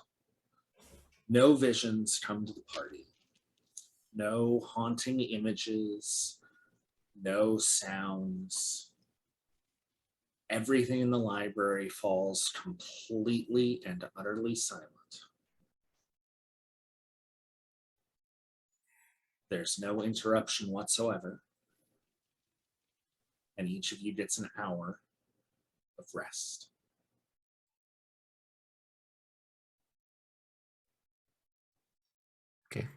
no visions come to the party. No haunting images, no sounds. Everything in the library falls completely and utterly silent. There's no interruption whatsoever. And each of you gets an hour of rest. Okay.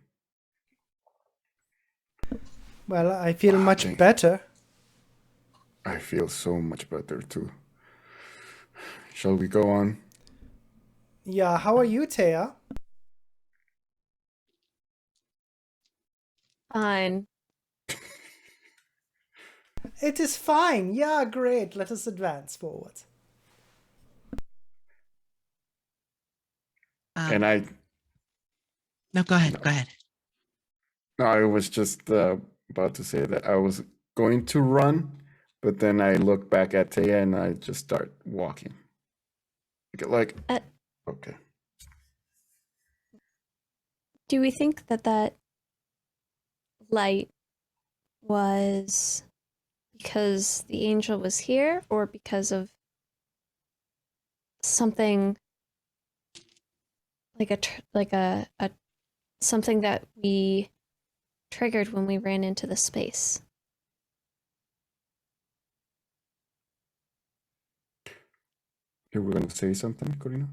Well, I feel much Thank- better. I feel so much better too. Shall we go on? Yeah, how are you, Taya? Fine. It is fine. Yeah, great. Let us advance forward. And I No, go ahead. Go ahead. No, I was just about to say that I was going to run, but then I look back at Taya and I just start walking. Like, okay. Do we think that that light was because the angel was here or because of something like a something that we triggered when we ran into the space? You were going to say something, Corina?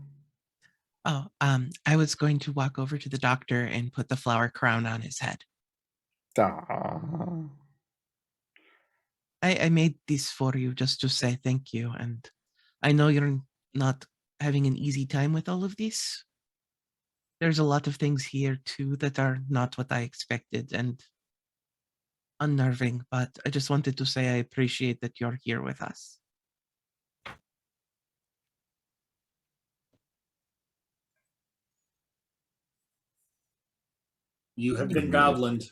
Oh, I was going to walk over to the doctor and put the flower crown on his head. Ah. I made this for you just to say thank you. And I know you're not having an easy time with all of this. there's a lot of things here too that are not what I expected and unnerving, but I just wanted to say I appreciate that you're here with us. You have been goblined.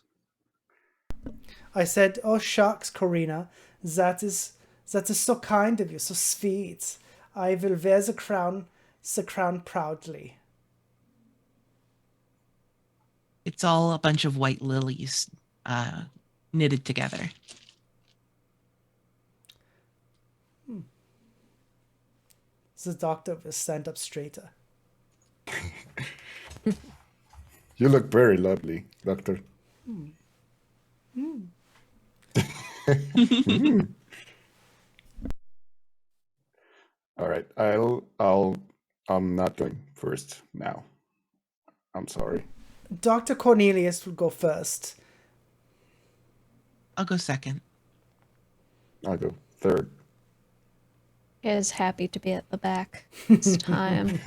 I said, "Oh shucks, Corina, that is so kind of you, so sweet. I will wear the crown proudly." It's all a bunch of white lilies knitted together. The doctor will stand up straighter. You look very lovely, Doctor. All right, I'm not going first now. I'm sorry. Dr. Cornelius will go first. I'll go second. I'll go third. Is happy to be at the back this time.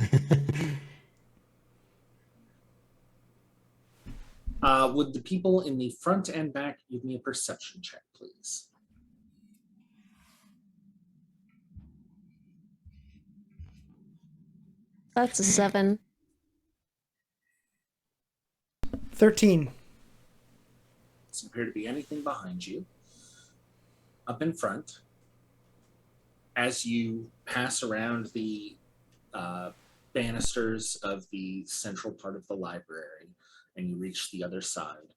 Would the people in the front and back give me a perception check, please? That's a 7. 13. Doesn't appear to be anything behind you. Up in front, as you pass around the banisters of the central part of the library and you reach the other side,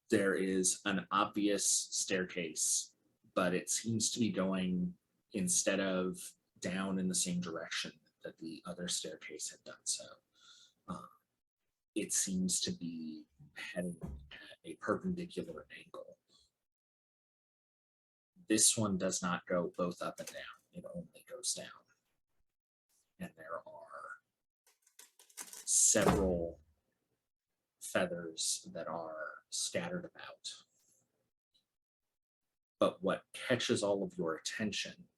there is an obvious staircase, but it seems to be going, instead of down in the same direction that the other staircase had done so, it seems to be heading at a perpendicular angle. This one does not go both up and down, it only goes down. And there are several feathers that are scattered about. But what catches all of your attention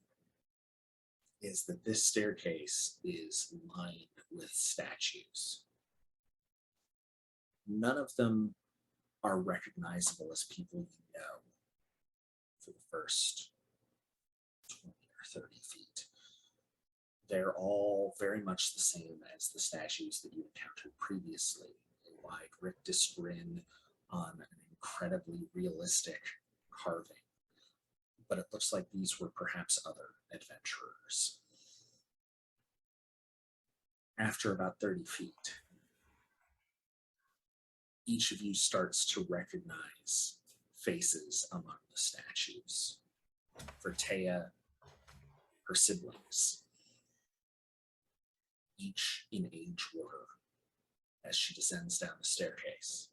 is that this staircase is lined with statues. None of them are recognizable as people you know for the first 20 or 30 feet. They're all very much the same as the statues that you encountered previously. A wide rictus grin on an incredibly realistic carving. But it looks like these were perhaps other adventurers. After about 30 feet, each of you starts to recognize faces among the statues. For Taya, her siblings, each in age order as she descends down the staircase.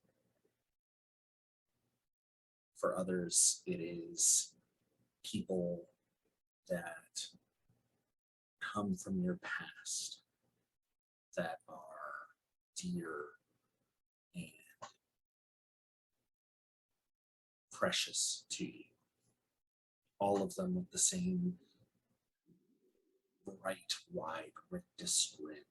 For others, it is people that come from your past that are dear and precious to you. All of them with the same bright, wide rictus grin.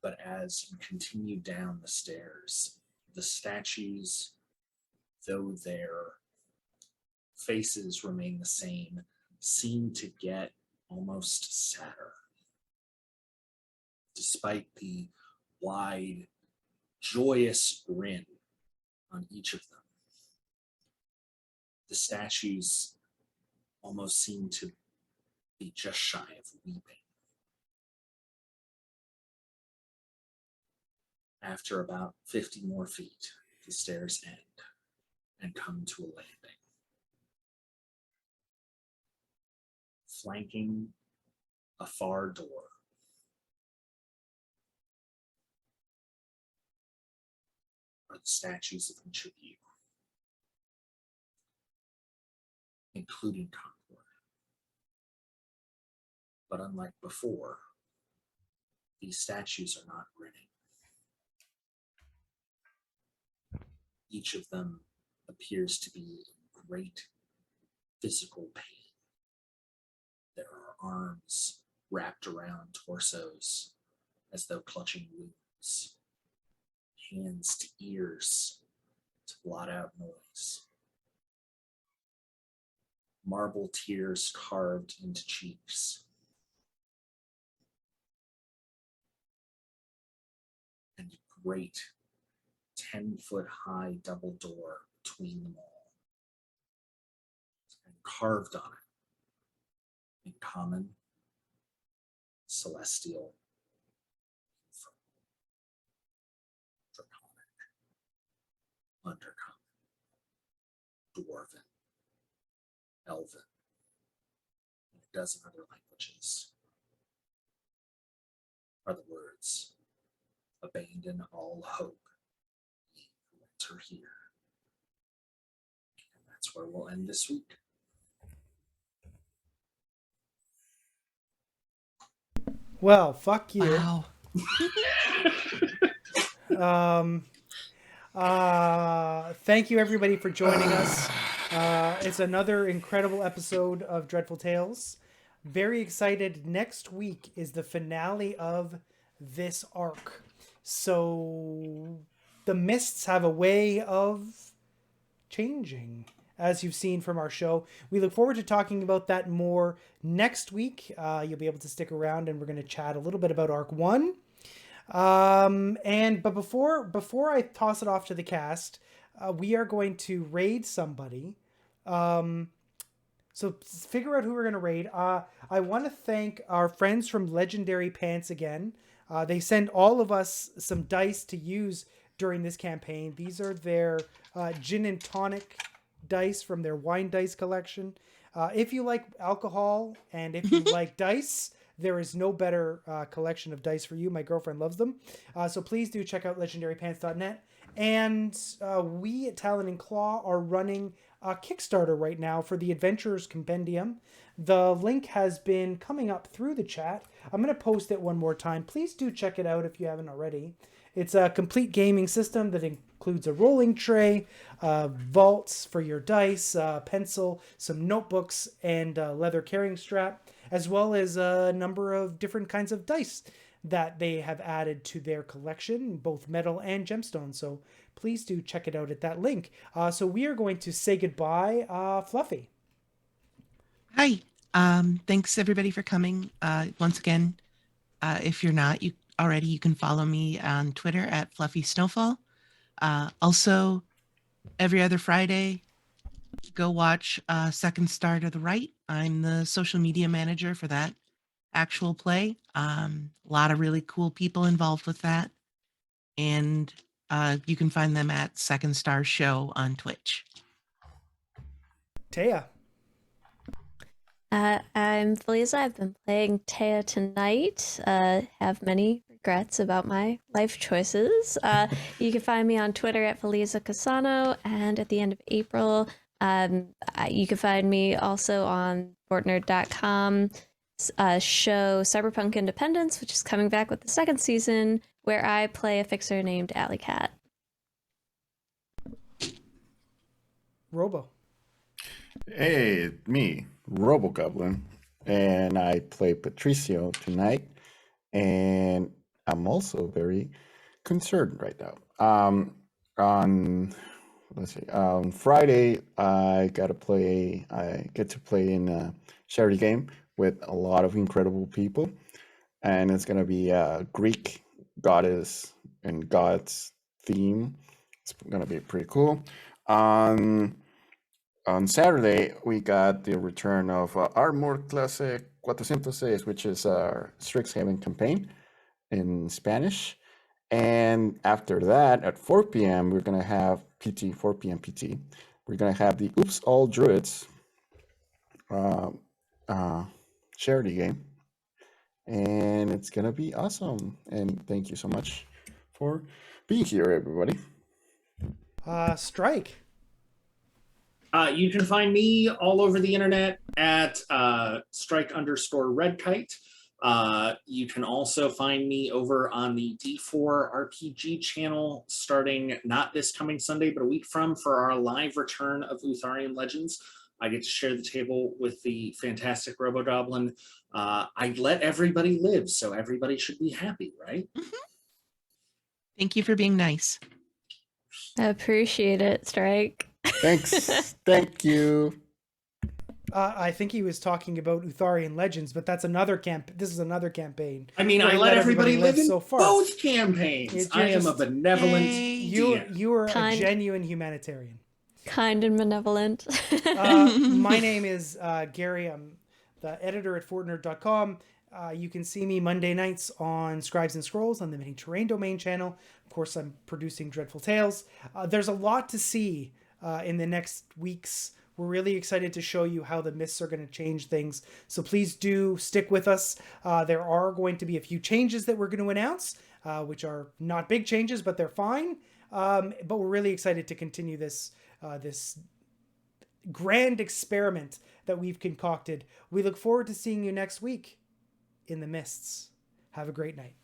But as you continue down the stairs, the statues, though their faces remain the same, seem to get almost sadder. Despite the wide, joyous grin on each of them, the statues almost seem to be just shy of weeping. After about 50 more feet, the stairs end and come to a landing. Flanking a far door are the statues of each of you, including Concord. But unlike before, these statues are not grinning. Each of them appears to be in great physical pain. There are arms wrapped around torsos as though clutching wounds, hands to ears to blot out noise, marble tears carved into cheeks, and a great 10-foot high double door between them all, and carved on it in common, celestial, draconic, undercommon, dwarven, elven, and a dozen other languages are the words, abandon all hope, ye who enter here. And that's where we'll end this week. Well, fuck you. Wow. Thank you everybody for joining us. It's another incredible episode of Dreadful Tales. Very excited. Next week is the finale of this arc. So the mists have a way of changing, as you've seen from our show. We look forward to talking about that more next week. You'll be able to stick around and we're going to chat a little bit about Arc 1. But before I toss it off to the cast, we are going to raid somebody. So figure out who we're going to raid. I want to thank our friends from Legendary Pants again. They send all of us some dice to use during this campaign. These are their gin and tonic dice from their wine dice collection. If you like alcohol and if you like dice, there is no better collection of dice for you. My girlfriend loves them. So please do check out legendarypants.net. And we at Talon and Claw are running a Kickstarter right now for the Adventurers Compendium. The link has been coming up through the chat. I'm going to post it one more time. Please do check it out if you haven't already. It's a complete gaming system that includes a rolling tray, vaults for your dice, pencil, some notebooks, and a leather carrying strap, as well as a number of different kinds of dice that they have added to their collection, both metal and gemstone. So please do check it out at that link. So we are going to say goodbye. Fluffy. Hi. Thanks everybody for coming. Once again, if you're not already, you can follow me on Twitter at Fluffy Snowfall. Also, every other Friday, go watch Second Star to the Right. I'm the social media manager for that actual play. A lot of really cool people involved with that. And you can find them at Second Star Show on Twitch. Taya. I'm Feliza. I've been playing Taya tonight. Have many regrets about my life choices. You can find me on Twitter at Feliza Casano, and at the end of April, you can find me also on boardnerd.com. Show Cyberpunk Independence, which is coming back with the second season, where I play a fixer named Alley Cat. Robo. Hey, me, RoboGoblin, and I play Patricio tonight, and I'm also very concerned right now. On Friday, I get to play in a charity game with a lot of incredible people, and it's gonna be a Greek goddess and gods theme. It's gonna be pretty cool. On Saturday, we got the return of our more classic 406, which is our Strixhaven campaign in Spanish. And after that, at 4 p.m., we're going to have 4 p.m. PT. We're going to have the Oops All Druids charity game. And it's going to be awesome. And thank you so much for being here, everybody. Strike. You can find me all over the internet at strike_redkite. You can also find me over on the D4 RPG channel starting not this coming Sunday, but a week from, for our live return of Utharian Legends. I get to share the table with the fantastic Robogoblin. I let everybody live, so everybody should be happy, right? Thank you for being nice. I appreciate it, Strike. Thanks. Thank you. I think he was talking about Utharian Legends, but that's another This is another campaign. I mean, where I he let everybody live in so far. both campaigns. You're I am a just- benevolent Yay. DM. You are a Kind. genuine humanitarian. Kind and benevolent. My name is Gary. I'm the editor at Fortnerd.com. You can see me Monday nights on Scribes and Scrolls on the Mini Terrain Domain channel. Of course, I'm producing Dreadful Tales. There's a lot to see in the next weeks. We're really excited to show you how the mists are going to change things. So please do stick with us. There are going to be a few changes that we're going to announce, which are not big changes, but they're fine. But we're really excited to continue this grand experiment that we've concocted. We look forward to seeing you next week in the mists. Have a great night.